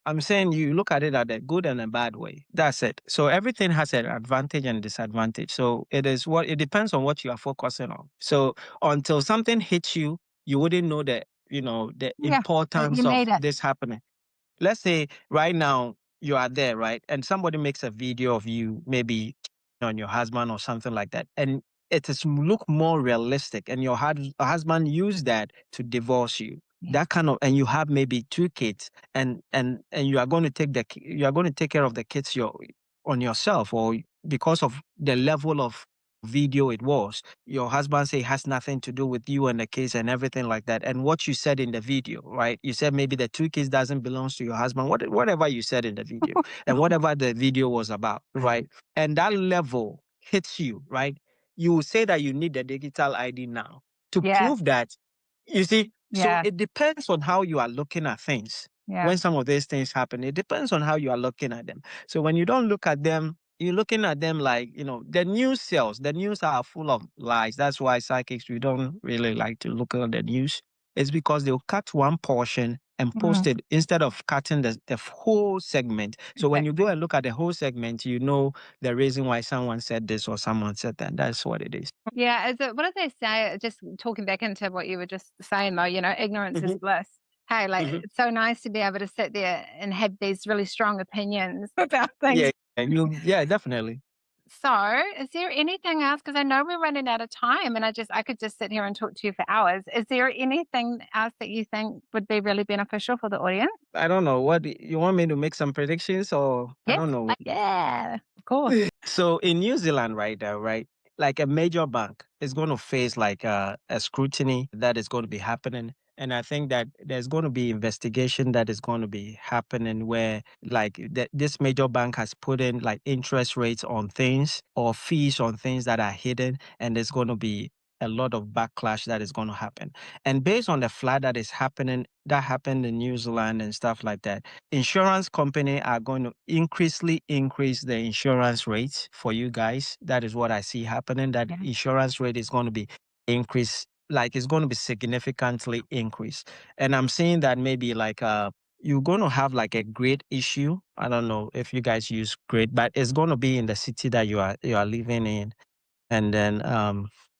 I'm saying you look at it at a good and a bad way. That's it. So everything has an advantage and disadvantage. So it depends on what you are focusing on. So until something hits you, you wouldn't know the Yeah, importance you of need it. this happening. Let's say right now you are there, right? And somebody makes a video of you, maybe on your husband or something like that. And it is look more realistic. And your husband used that to divorce you. Yeah. That kind of, and you have maybe two kids, and you are going to you are going to take care of the kids on yourself, or because of the level of video it was, your husband say it has nothing to do with you and the kids and everything like that. And what you said in the video, right? You said maybe the two kids doesn't belong to your husband, whatever you said in the video and whatever the video was about, right? And that level hits you, right? You will say that you need the digital ID now to Yeah. prove that, you see. So Yeah. it depends on how you are looking at things. Yeah. When some of these things happen, it depends on how you are looking at them. So when you don't look at them, you're looking at them like, the news sells. The news are full of lies. That's why psychics, we don't really like to look at the news. It's because they'll cut one portion and post it instead of cutting the whole segment. So when you go and look at the whole segment, you know the reason why someone said this or someone said that. That's what it is. Yeah, what do they say? Just talking back into what you were just saying, though, ignorance is bliss. Hey, like Mhm. it's so nice to be able to sit there and have these really strong opinions about things. Yeah, and yeah, definitely. So, is there anything else? Because I know we're running out of time, and I could just sit here and talk to you for hours. Is there anything else that you think would be really beneficial for the audience? I don't know. What you want me to make some predictions, or I Yes, don't know. yeah, of course. So in New Zealand right now, right, like a major bank is going to face like a scrutiny that is going to be happening. And I think that there's going to be investigation that is going to be happening where like this major bank has put in like interest rates on things or fees on things that are hidden. And there's going to be a lot of backlash that is going to happen. And based on the flood that is happening, that happened in New Zealand and stuff like that, insurance company are going to increase the insurance rates for you guys. That is what I see happening. That Yeah. insurance rate is going to be increased, like it's going to be significantly increased. And I'm seeing that maybe like you're going to have like a grade issue. I don't know if you guys use grade, but it's going to be in the city that you are living in. And then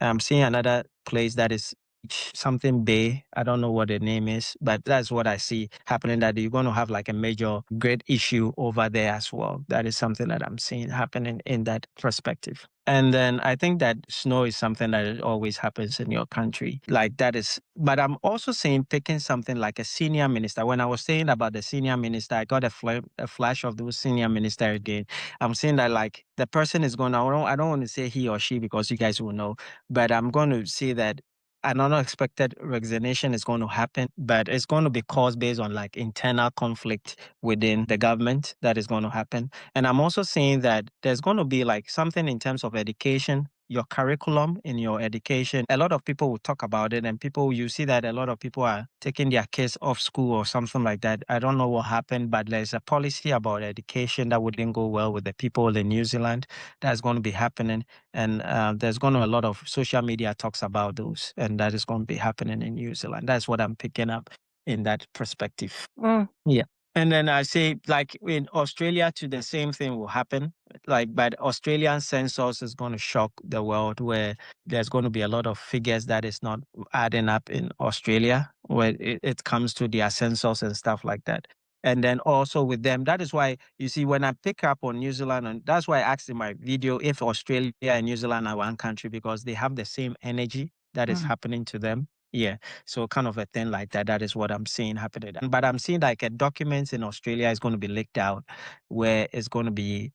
I'm seeing another place that is something Bay. I don't know what the name is, but that's what I see happening. That you're going to have like a major grade issue over there as well. That is something that I'm seeing happening in that perspective. And then I think that snow is something that it always happens in your country. Like that is, but I'm also saying picking something like a senior minister. When I was saying about the senior minister, I got a flash of those senior minister again. I'm saying that like the person is going to, I don't want to say he or she because you guys will know, but I'm going to say that an unexpected resignation is going to happen, but it's going to be caused based on like internal conflict within the government that is going to happen. And I'm also saying that there's going to be like something in terms of education your curriculum in your education, a lot of people will talk about it, and people, you see that a lot of people are taking their kids off school or something like that. I don't know what happened, but there's a policy about education that wouldn't go well with the people in New Zealand. That's going to be happening. And there's going to a lot of social media talks about those, and that is going to be happening in New Zealand. That's what I'm picking up in that perspective. Mm. Yeah. And then I say, like in Australia, too, the same thing will happen. Like, but Australian census is going to shock the world, where there's going to be a lot of figures that is not adding up in Australia, where it comes to their census and stuff like that. And then also with them, that is why you see when I pick up on New Zealand, and that's why I asked in my video if Australia and New Zealand are one country, because they have the same energy that is Mm. happening to them. Yeah. So kind of a thing like that. That is what I'm seeing happening. But I'm seeing like a document in Australia is going to be leaked out, where it's going to be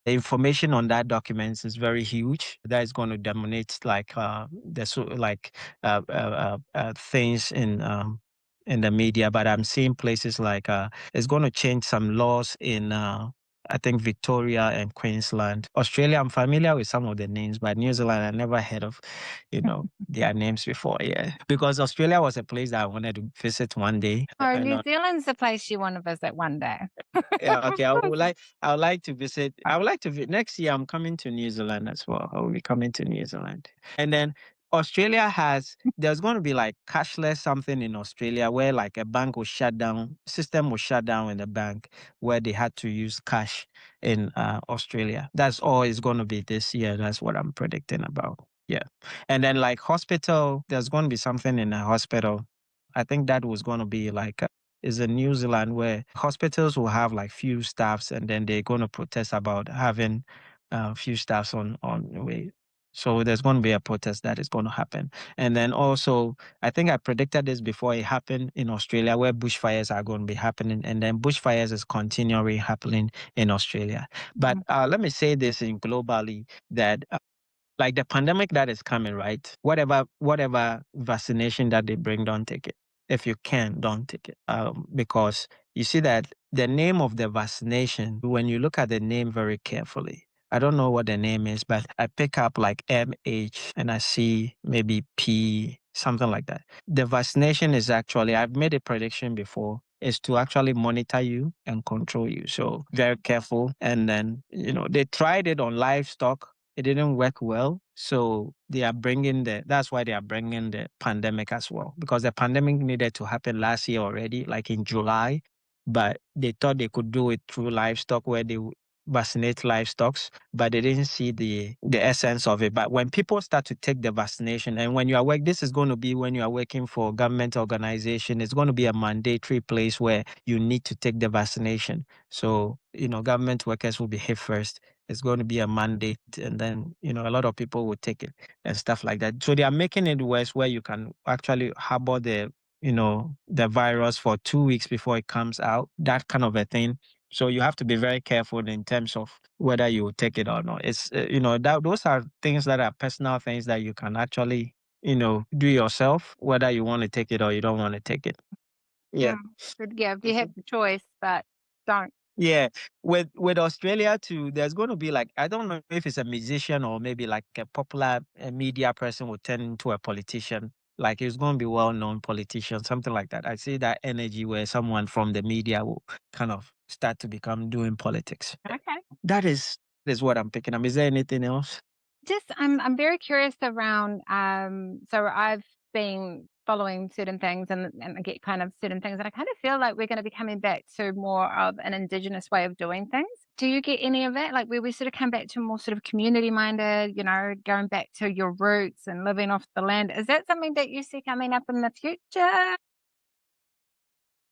the information on that document is very huge. That is going to dominate like things in the media. But I'm seeing places like it's going to change some laws in I think Victoria and Queensland. Australia, I'm familiar with some of the names, but New Zealand, I never heard of, their names before. Yeah, because Australia was a place that I wanted to visit one day. Oh, I New know. Zealand's the place you want to visit one day. Yeah, okay. I would like to visit. I would like to next year. I'm coming to New Zealand as well. I will be coming to New Zealand, and then Australia has. There's going to be like cashless something in Australia, where like a bank will shut down, system will shut down in the bank, where they had to use cash in Australia. That's all it's going to be this year. That's what I'm predicting about. Yeah, and then like hospital, there's going to be something in a hospital. I think that was going to be like is in New Zealand, where hospitals will have like few staffs, and then they're going to protest about having few staffs on the way. So there's going to be a protest that is going to happen. And then also, I think I predicted this before it happened in Australia, where bushfires are going to be happening. And then bushfires is continually happening in Australia. But Mhm. let me say this in globally, that like the pandemic that is coming, right? Whatever vaccination that they bring, don't take it. If you can, don't take it. Because you see that the name of the vaccination, when you look at the name very carefully, I don't know what the name is, but I pick up like MH and I see maybe P, something like that. The vaccination is actually, I've made a prediction before, is to actually monitor you and control you. So very careful. And then, they tried it on livestock, it didn't work well. So that's why they are bringing the pandemic as well, because the pandemic needed to happen last year already, like in July, but they thought they could do it through livestock, where they would vaccinate livestock, but they didn't see the essence of it. But when people start to take the vaccination, and when you are this is going to be when you are working for a government organization, it's going to be a mandatory place where you need to take the vaccination. So, government workers will be hit first. It's going to be a mandate, and then a lot of people will take it and stuff like that. So they are making it worse, where you can actually harbor the virus for 2 weeks before it comes out, that kind of a thing. So you have to be very careful in terms of whether you will take it or not. It's that those are things that are personal things that you can actually do yourself, whether you want to take it or you don't want to take it. Yeah. Mm. Good gift. You have the choice, but don't. Yeah, with Australia too, there's going to be like, I don't know if it's a musician or maybe like a popular media person will turn into a politician. Like he's going to be well-known politician, something like that. I see that energy where someone from the media will kind of start to become doing politics. Okay. That is what I'm picking up. Is there anything else? Just I'm very curious around so I've been following certain things and I get kind of certain things and I kind of feel like we're going to be coming back to more of an indigenous way of doing things. Do you get any of that? Like where we sort of come back to more sort of community minded, going back to your roots and living off the land. Is that something that you see coming up in the future?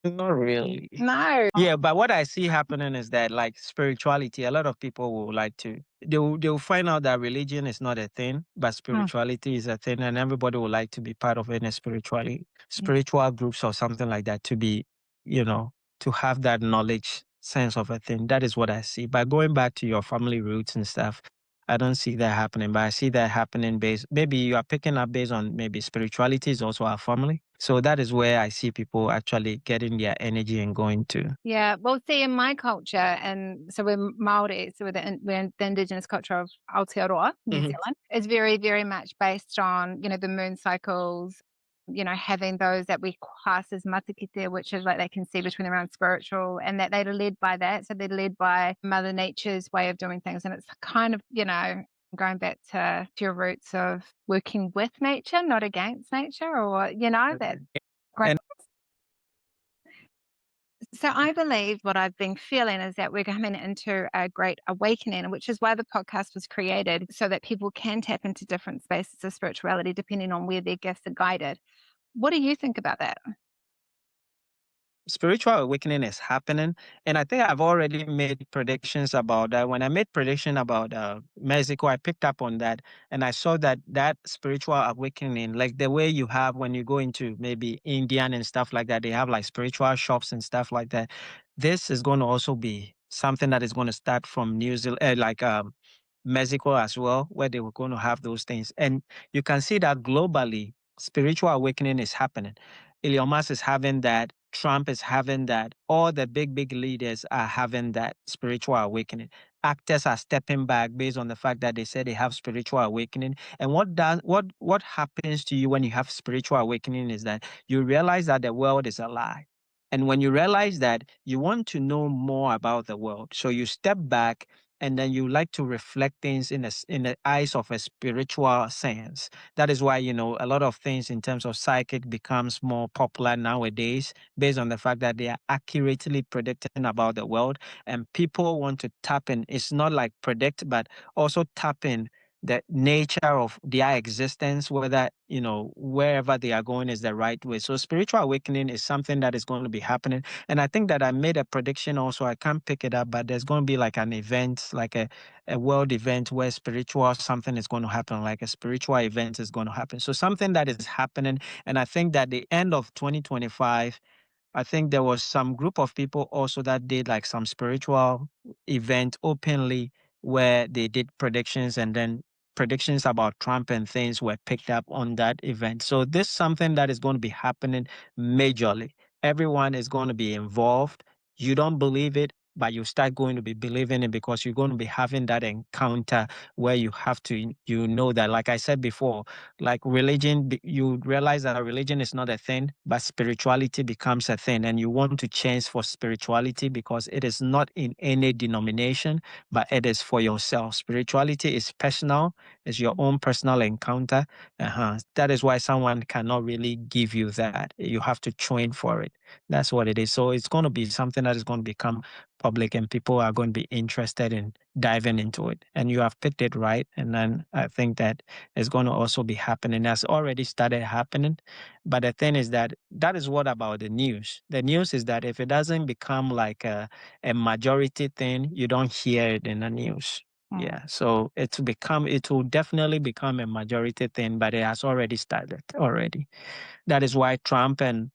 Not really. No. Yeah, but what I see happening is that like spirituality, a lot of people will like to they'll find out that religion is not a thing, but Mm, spirituality is a thing, and everybody would like to be part of any mm, spiritual groups or something like that, to be, you know, to have that knowledge sense of a thing. That is what I see. But going back to your family roots and stuff, I don't see that happening, but I see that happening based, maybe you are picking up based on maybe spirituality is also our family. So that is where I see people actually getting their energy and going to. Yeah, well, see, in my culture, and so we're Maori, so we're the Indigenous culture of Aotearoa, New Mhm. Zealand. It's very, very much based on, the moon cycles, having those that we class as matakite, which is like they can see between their own spiritual, and that they're led by that. So they're led by Mother Nature's way of doing things. And it's kind of, going back to your roots of working with nature, not against nature, or, that great. And So I believe what I've been feeling is that we're coming into a great awakening, which is why the podcast was created, so that people can tap into different spaces of spirituality depending on where their gifts are guided. What do you think about that? spiritual awakening is happening, and I think I've already made predictions about that. When I made prediction about Mexico, I picked up on that, and I saw that spiritual awakening, like the way you have when you go into maybe Indian and stuff like that, they have like spiritual shops and stuff like that. This is going to also be something that is going to start from New Zealand, Mexico as well, where they were going to have those things, and you can see that globally, spiritual awakening is happening. Elon Musk is having that. Trump is having that. All the big leaders are having that spiritual awakening. Actors are stepping back based on the fact that they say they have spiritual awakening. And what happens to you when you have spiritual awakening is that you realize that the world is a lie. And when you realize that, you want to know more about the world. So you step back and then you like to reflect things in the eyes of a spiritual sense. That is why, a lot of things in terms of psychic becomes more popular nowadays based on the fact that they are accurately predicting about the world, and people want to tap in. It's not like predict, but also tap in the nature of their existence, whether, wherever they are going is the right way. So spiritual awakening is something that is going to be happening. And I think that I made a prediction also. I can't pick it up, but there's going to be like an event, like a world event where spiritual something is going to happen, like a spiritual event is going to happen. So something that is happening. And I think that the end of 2025, I think there was some group of people also that did like some spiritual event openly where they did predictions, and then predictions about Trump and things were picked up on that event. So this is something that is going to be happening majorly. Everyone is going to be involved. You don't believe it, but you start going to be believing it because you're going to be having that encounter where you have to, that, like I said before, like religion, you realize that a religion is not a thing, but spirituality becomes a thing. And you want to change for spirituality because it is not in any denomination, but it is for yourself. Spirituality is personal, it's your own personal encounter. That is why someone cannot really give you that. You have to train for it. That's what it is. So it's going to be something that is going to become public, and people are going to be interested in diving into it. And you have picked it right. And then I think that is going to also be happening. Has already started happening. But the thing is that is what about the news. The news is that if it doesn't become like a majority thing, you don't hear it in the news. Mm. Yeah. So it will definitely become a majority thing, but it has already started already. That is why Trump and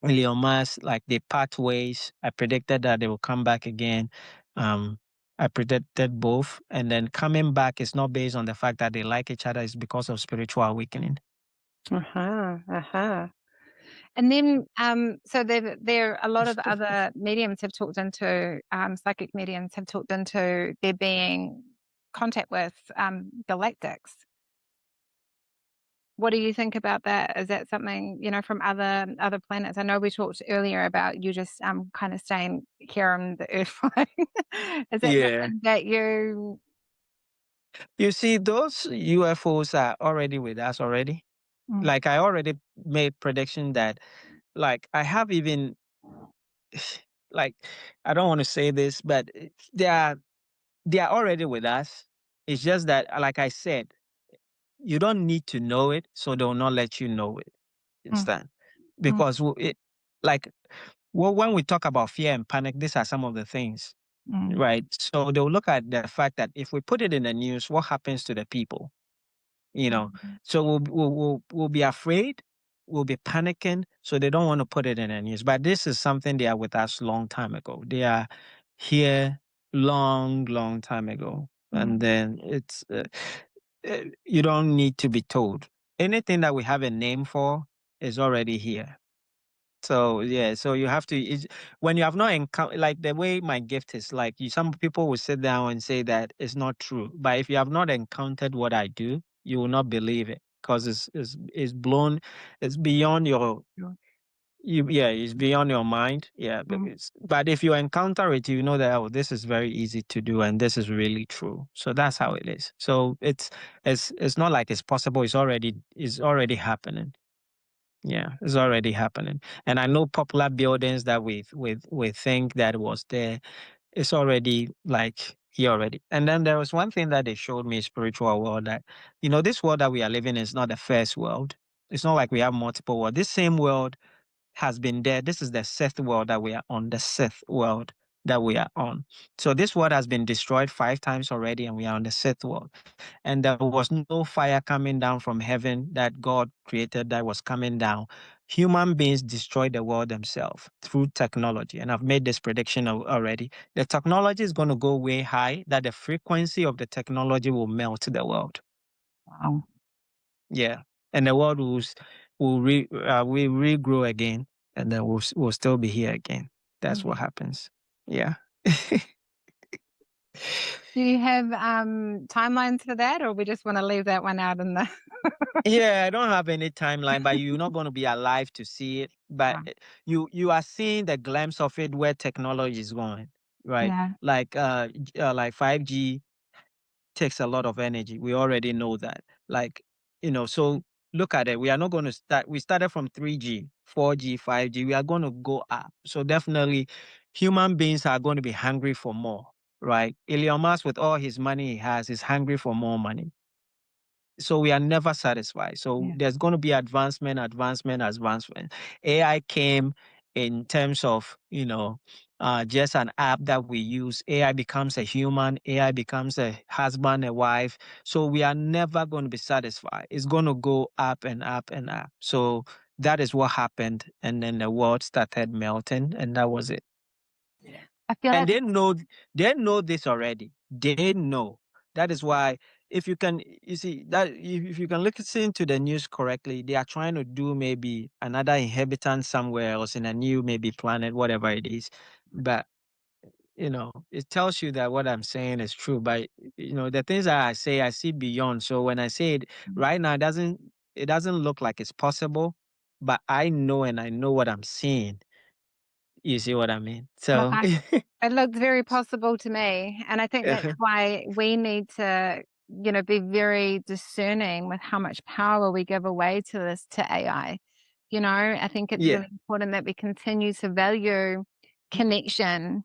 Elon Musk, like they part ways. I predicted that they will come back again. Um, I predicted both, and then coming back is not based on the fact that they like each other; it's because of spiritual awakening. Uh-huh. Uh-huh. And then, so there a lot of other mediums have talked into, psychic mediums have talked into there being contact with galactics. What do you think about that? Is that something, from other planets? I know we talked earlier about you just kind of staying here on the Earth flying. Is that Yeah. something that you? You see, those UFOs are already with us already. Mm, Like I already made prediction that, like I have even, like I don't want to say this, but they are already with us. It's just that, like I said, you don't need to know it, so they'll not let you know it. mm, Understand? mm, Because like, well, when we talk about fear and panic, these are some of the things, mm, right? So they'll look at the fact that if we put it in the news, what happens to the people? you know mm, so we'll be afraid, we'll be panicking, so they don't want to put it in the news. But this is something they are with us long time ago. They are here long time ago, and mm, then you don't need to be told anything that we have a name for. is already here. So yeah, so you have to when you have not encountered, like the way my gift is, like you, some people will sit down and say that it's not true, but if you have not encountered what I do, you will not believe it because it's blown, it's beyond yeah, it's beyond your mind. Yeah, Mm. but if you encounter it, you know that, oh, this is very easy to do and this is really true. So that's how it is. So it's not like it's possible. It's already happening. Yeah, it's already happening. And I know popular buildings that we think that was there. It's already like here already. And then there was one thing that they showed me, spiritual world, that this world that we are living is not the first world. It's not like we have multiple worlds. This same world has been there. This is the sixth world that we are on, the sixth world that we are on. So this world has been destroyed 5 times already, and we are on the sixth world. And there was no fire coming down from heaven that God created that was coming down. Human beings destroyed the world themselves through technology. And I've made this prediction already. The technology is going to go way high, that the frequency of the technology will melt the world. Wow. Yeah. And the world will regrow again, and then we'll still be here again. That's what happens. Yeah. Do you have timelines for that, or we just want to leave that one out in the? Yeah, I don't have any timeline, but you're not going to be alive to see it. But Wow. you are seeing the glimpse of it where technology is going, right? Yeah. Like 5G takes a lot of energy. We already know that. So look at it. We are not going to start. We started from 3G, 4G, 5G. We are going to go up. So definitely, human beings are going to be hungry for more, right? Elon Musk, with all his money he has, is hungry for more money. So we are never satisfied. So Yeah. there's going to be advancement, advancement, advancement. AI came in terms of, just an app that we use. AI becomes a human. AI becomes a husband, a wife. So we are never going to be satisfied. It's going to go up and up and up. So that is what happened. And then the world started melting, and that was it. I feel And like. they know this already. They know. That is why, if you can, you see that if you can listen to the news correctly, they are trying to do maybe another inhabitant somewhere else in a new maybe planet, whatever it is. But it tells you that what I'm saying is true. But the things that I say, I see beyond. So when I say it right now, it doesn't look like it's possible, but I know, and I know what I'm seeing. You see what I mean? Look, So it looks very possible to me, and I think that's why we need to, be very discerning with how much power we give away to AI. I think it's yeah. really important that we continue to value connection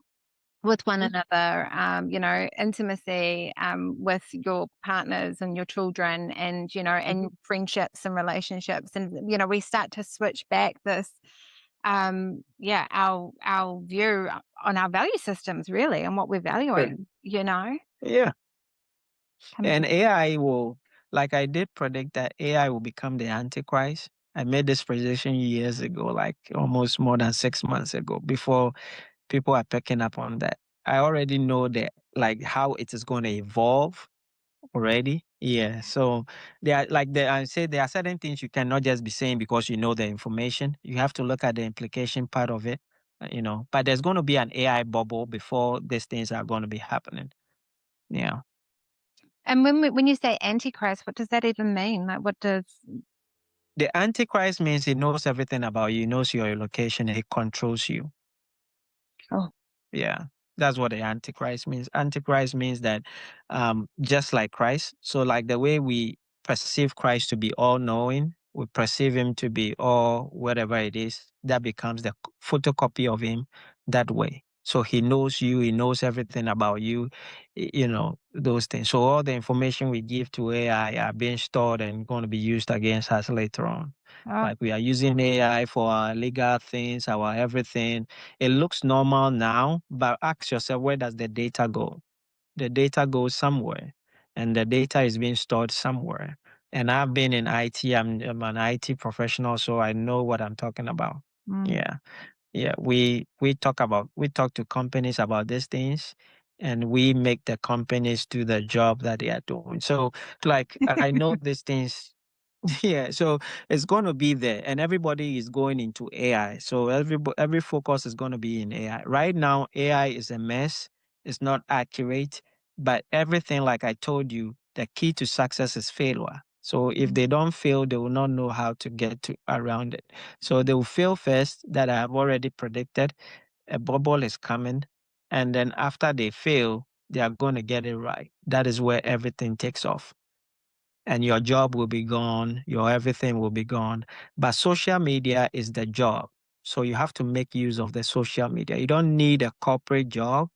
with one another, intimacy with your partners and your children, and and friendships and relationships, and we start to switch back this our view on our value systems, really, and what we're valuing, Yeah. comes And in. AI will, like I did predict that AI will become the Antichrist. I made this prediction years ago, like almost more than 6 months ago, before people are picking up on that. I already know that, like how it is going to evolve already. Yeah. So I say there are certain things you cannot just be saying because you know the information. You have to look at the implication part of it, But there's going to be an AI bubble before these things are going to be happening. Yeah. And when you say antichrist, what does that even mean? Like, what does? The Antichrist means he knows everything about you, he knows your location, he controls you. Oh. Yeah. That's what the Antichrist means. Antichrist means that just like Christ. So like the way we perceive Christ to be all knowing, we perceive him to be all whatever it is, that becomes the photocopy of him that way. So he knows you, he knows everything about you, those things. So all the information we give to AI are being stored and going to be used against us later on. Oh. Like we are using AI for our legal things, our everything. It looks normal now, but ask yourself, where does the data go? The data goes somewhere, and the data is being stored somewhere. And I've been in IT. I'm an IT professional, so I know what I'm talking about. Mm. Yeah, yeah. We talk to companies about these things, and we make the companies do the job that they are doing. So, like, I know these things. Yeah, so it's going to be there, and everybody is going into AI. So every focus is going to be in AI. Right now, AI is a mess. It's not accurate, but everything, like I told you, the key to success is failure. So if Mm. they don't fail, they will not know how to get to around it. So they will fail first. That I have already predicted. A bubble is coming, and then after they fail, they are going to get it right. That is where everything takes off, and your job will be gone, your everything will be gone. But social media is the job. So you have to make use of the social media. You don't need a corporate job.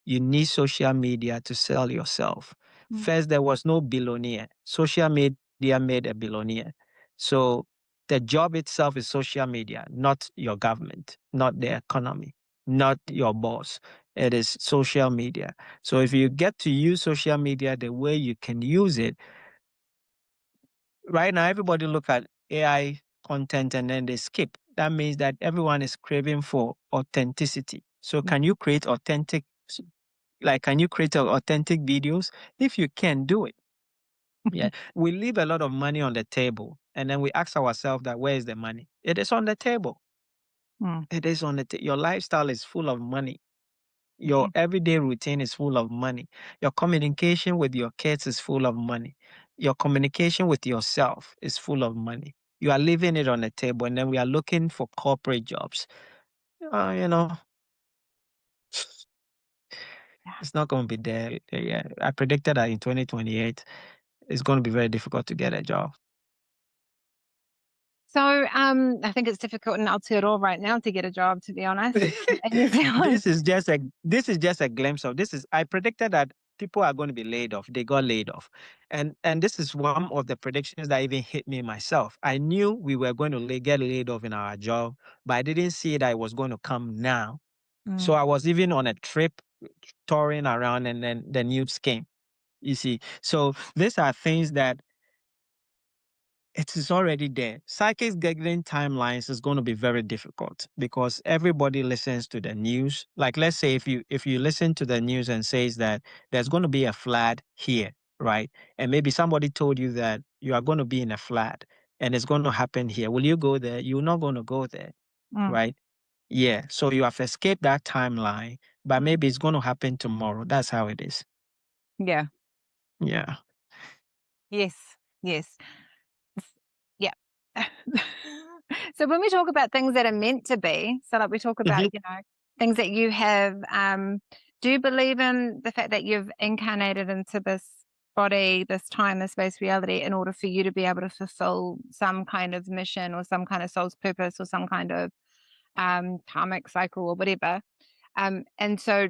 You need social media to sell yourself. Mm. First, there was no billionaire. Social media made a billionaire. So the job itself is social media, not your government, not the economy, not your boss. It is social media. So if you get to use social media the way you can use it, right now everybody look at AI content and then they skip. That means that everyone is craving for authenticity. So Yeah. can you create can you create authentic videos? If you can, do it. Yeah. We leave a lot of money on the table and then we ask ourselves that where is the money? It is on the table. Mm. It is on the your lifestyle is full of money. Your Yeah. everyday routine is full of money. Your communication with your kids is full of money. Your communication with yourself is full of money. You are leaving it on the table, and then we are looking for corporate jobs. You know, Yeah. it's not going to be there. Yeah, I predicted that in 2028, it's going to be very difficult to get a job. So, I think it's difficult in Aotearoa right now to get a job, to be honest, in New Zealand. This is just a glimpse of this. Is I predicted that people are going to be laid off. They got laid off, and this is one of the predictions that even hit me myself. I knew we were going to get laid off in our job, but I didn't see that it was going to come now. So Mm. I was even on a trip touring around, and then the news came. You see, so these are things that it is already there. Psychics getting timelines is going to be very difficult because everybody listens to the news. Like let's say if you listen to the news and says that there's going to be a flood here, right? And maybe somebody told you that you are going to be in a flood and it's going to happen here. Will you go there? You're not going to go there, Mm. right? Yeah. So you have escaped that timeline, but Mm. maybe it's going to happen tomorrow. That's how it is. Yeah. Yeah. Yes. Yes. Yeah. So when we talk about things that are meant to be, so like we talk about, Mhm. things that you have, do you believe in the fact that you've incarnated into this body, this time, this space reality in order for you to be able to fulfill some kind of mission or some kind of soul's purpose or some kind of karmic cycle or whatever? And so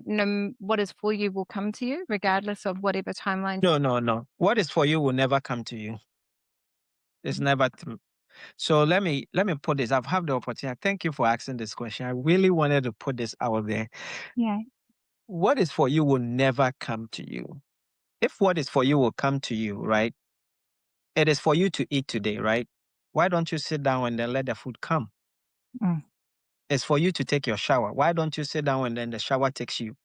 what is for you will come to you regardless of whatever timeline. No, no, no. What is for you will never come to you. It's never true. So let me put this. I've had the opportunity. Thank you for asking this question. I really wanted to put this out there. Yeah. What is for you will never come to you. If what is for you will come to you, right? It is for you to eat today, right? Why don't you sit down and then let the food come? Mm. It's for you to take your shower. Why don't you sit down and then the shower takes you?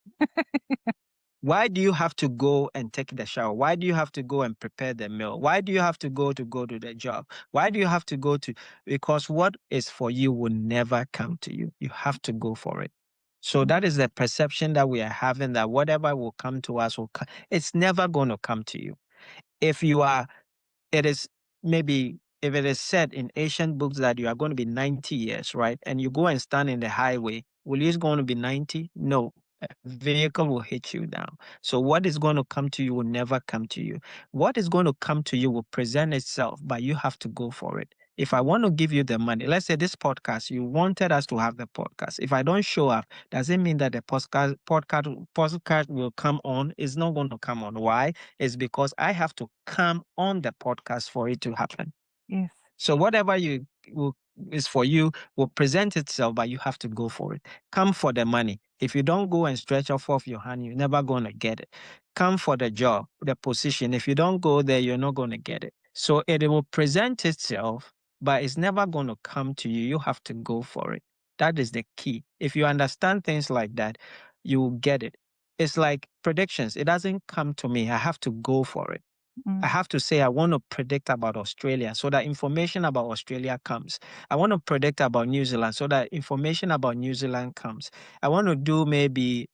Why do you have to go and take the shower? Why do you have to go and prepare the meal? Why do you have to go to the job? Why do you have to go to? Because what is for you will never come to you. You have to go for it. So that is the perception that we are having, that whatever will come to us will come. It's never going to come to you. If you are, it is maybe if it is said in ancient books that you are going to be 90 years, right? And you go and stand in the highway, will you going to be 90? No. A vehicle will hit you down. So what is going to come to you will never come to you. What is going to come to you will present itself, but you have to go for it. If I want to give you the money, let's say this podcast, you wanted us to have the podcast. If I don't show up, does it mean that the podcast will come on? It's not going to come on. Why? Is because I have to come on the podcast for it to happen. Yes. So whatever you will, is for you will present itself, but you have to go for it. Come for the money. If you don't go and stretch off your hand, you're never going to get it. Come for the job, the position. If you don't go there, you're not going to get it. So it will present itself, but it's never going to come to you. You have to go for it. That is the key. If you understand things like that, you will get it. It's like predictions. It doesn't come to me. I have to go for it. Mm. I have to say, I want to predict about Australia so that information about Australia comes. I want to predict about New Zealand so that information about New Zealand comes. I want to do maybe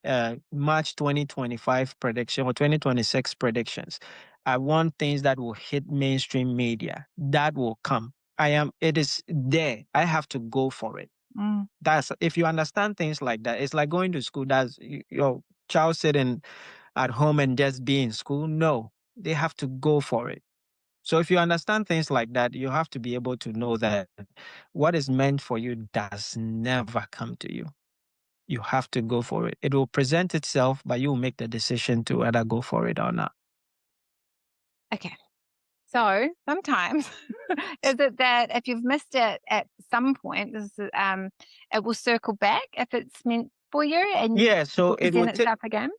March 2025 prediction or 2026 predictions. I want things that will hit mainstream media. That will come. It is there. I have to go for it. Mm. That's, if you understand things like that, it's like going to school. That's your child sitting at home and just be in school. No, they have to go for it. So if you understand things like that, you have to be able to know that what is meant for you does never come to you. You have to go for it. It will present itself, but you will make the decision to either go for it or not. Okay. So sometimes is it that if you've missed it at some point, it will circle back if it's meant for you and Yeah, so it will it will present take. itself again?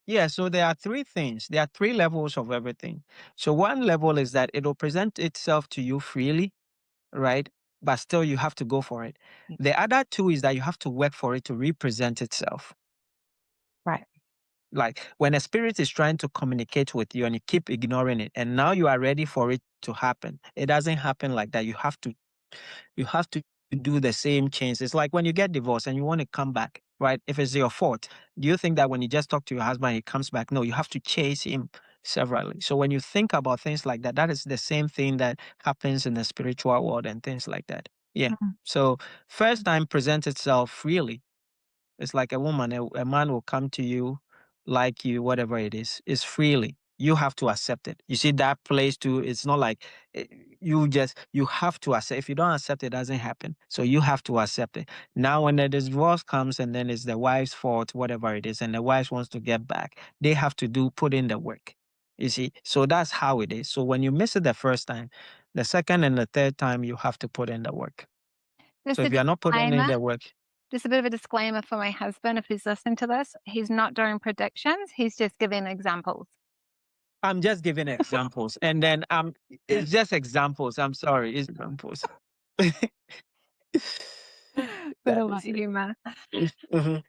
Yeah, so there are three things. There are three levels of everything. So one level is that it will present itself to you freely, right? But still, you have to go for it. Yeah. The other two is that you have to work for it to represent itself. Right. Like when a spirit is trying to communicate with you and you keep ignoring it, and now you are ready for it to happen. It doesn't happen like that. You have to do the same change. It's like when you get divorced and you want to come back, right? If it's your fault, do you think that when you just talk to your husband, he comes back? No, you have to chase him severally. So when you think about things like that, that is the same thing that happens in the spiritual world and things like that. Yeah. Mm. So first time presents itself freely. It's like a woman, a man will come to you, like you, whatever it is freely. You have to accept it. You see that place too. It's not like eh, you have to accept. If you don't accept it, it doesn't happen. So you have to accept it. Now, when the divorce comes and then it's the wife's fault, whatever it is, and the wife wants to get back, they have to put in the work. You see, so that's how it is. So when you miss it the first time, the second and the third time, you have to put in the work. So Just a if you are not putting in disclaimer, the work, just a bit of a disclaimer for my husband if he's listening to this. He's not doing predictions, he's just giving examples. I'm just giving examples, and then it's just examples. I'm sorry, it's examples. Bit That of light is it. humor. Mhm.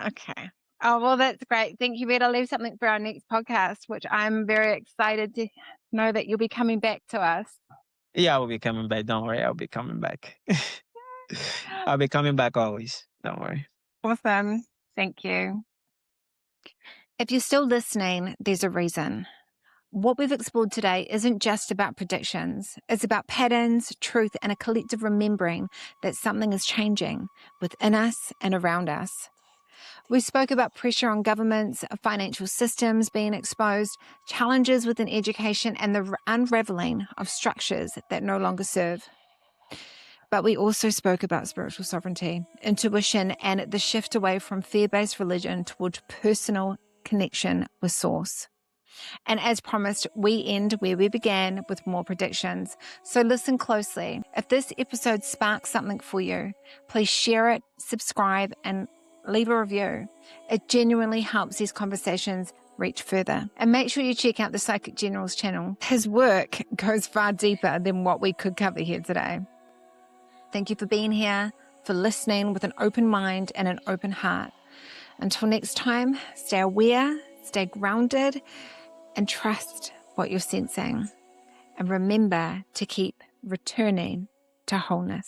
Okay. Oh, well, that's great. Thank you. Better leave something for our next podcast, which I'm very excited to know that you'll be coming back to us. Yeah, I will be coming back. Don't worry, I'll be coming back. I'll be coming back always. Don't worry. Awesome. Thank you. If you're still listening, there's a reason. What we've explored today isn't just about predictions. It's about patterns, truth, and a collective remembering that something is changing within us and around us. We spoke about pressure on governments, financial systems being exposed, challenges within education, and the unraveling of structures that no longer serve. But we also spoke about spiritual sovereignty, intuition, and the shift away from fear-based religion towards personal connection with Source. And as promised, we end where we began with more predictions. So listen closely. If this episode sparks something for you, please share it, subscribe, and leave a review. It genuinely helps these conversations reach further. And make sure you check out the Psychic General's channel. His work goes far deeper than what we could cover here today. Thank you for being here, for listening with an open mind and an open heart. Until next time, stay aware, stay grounded, and trust what you're sensing. And remember to keep returning to wholeness.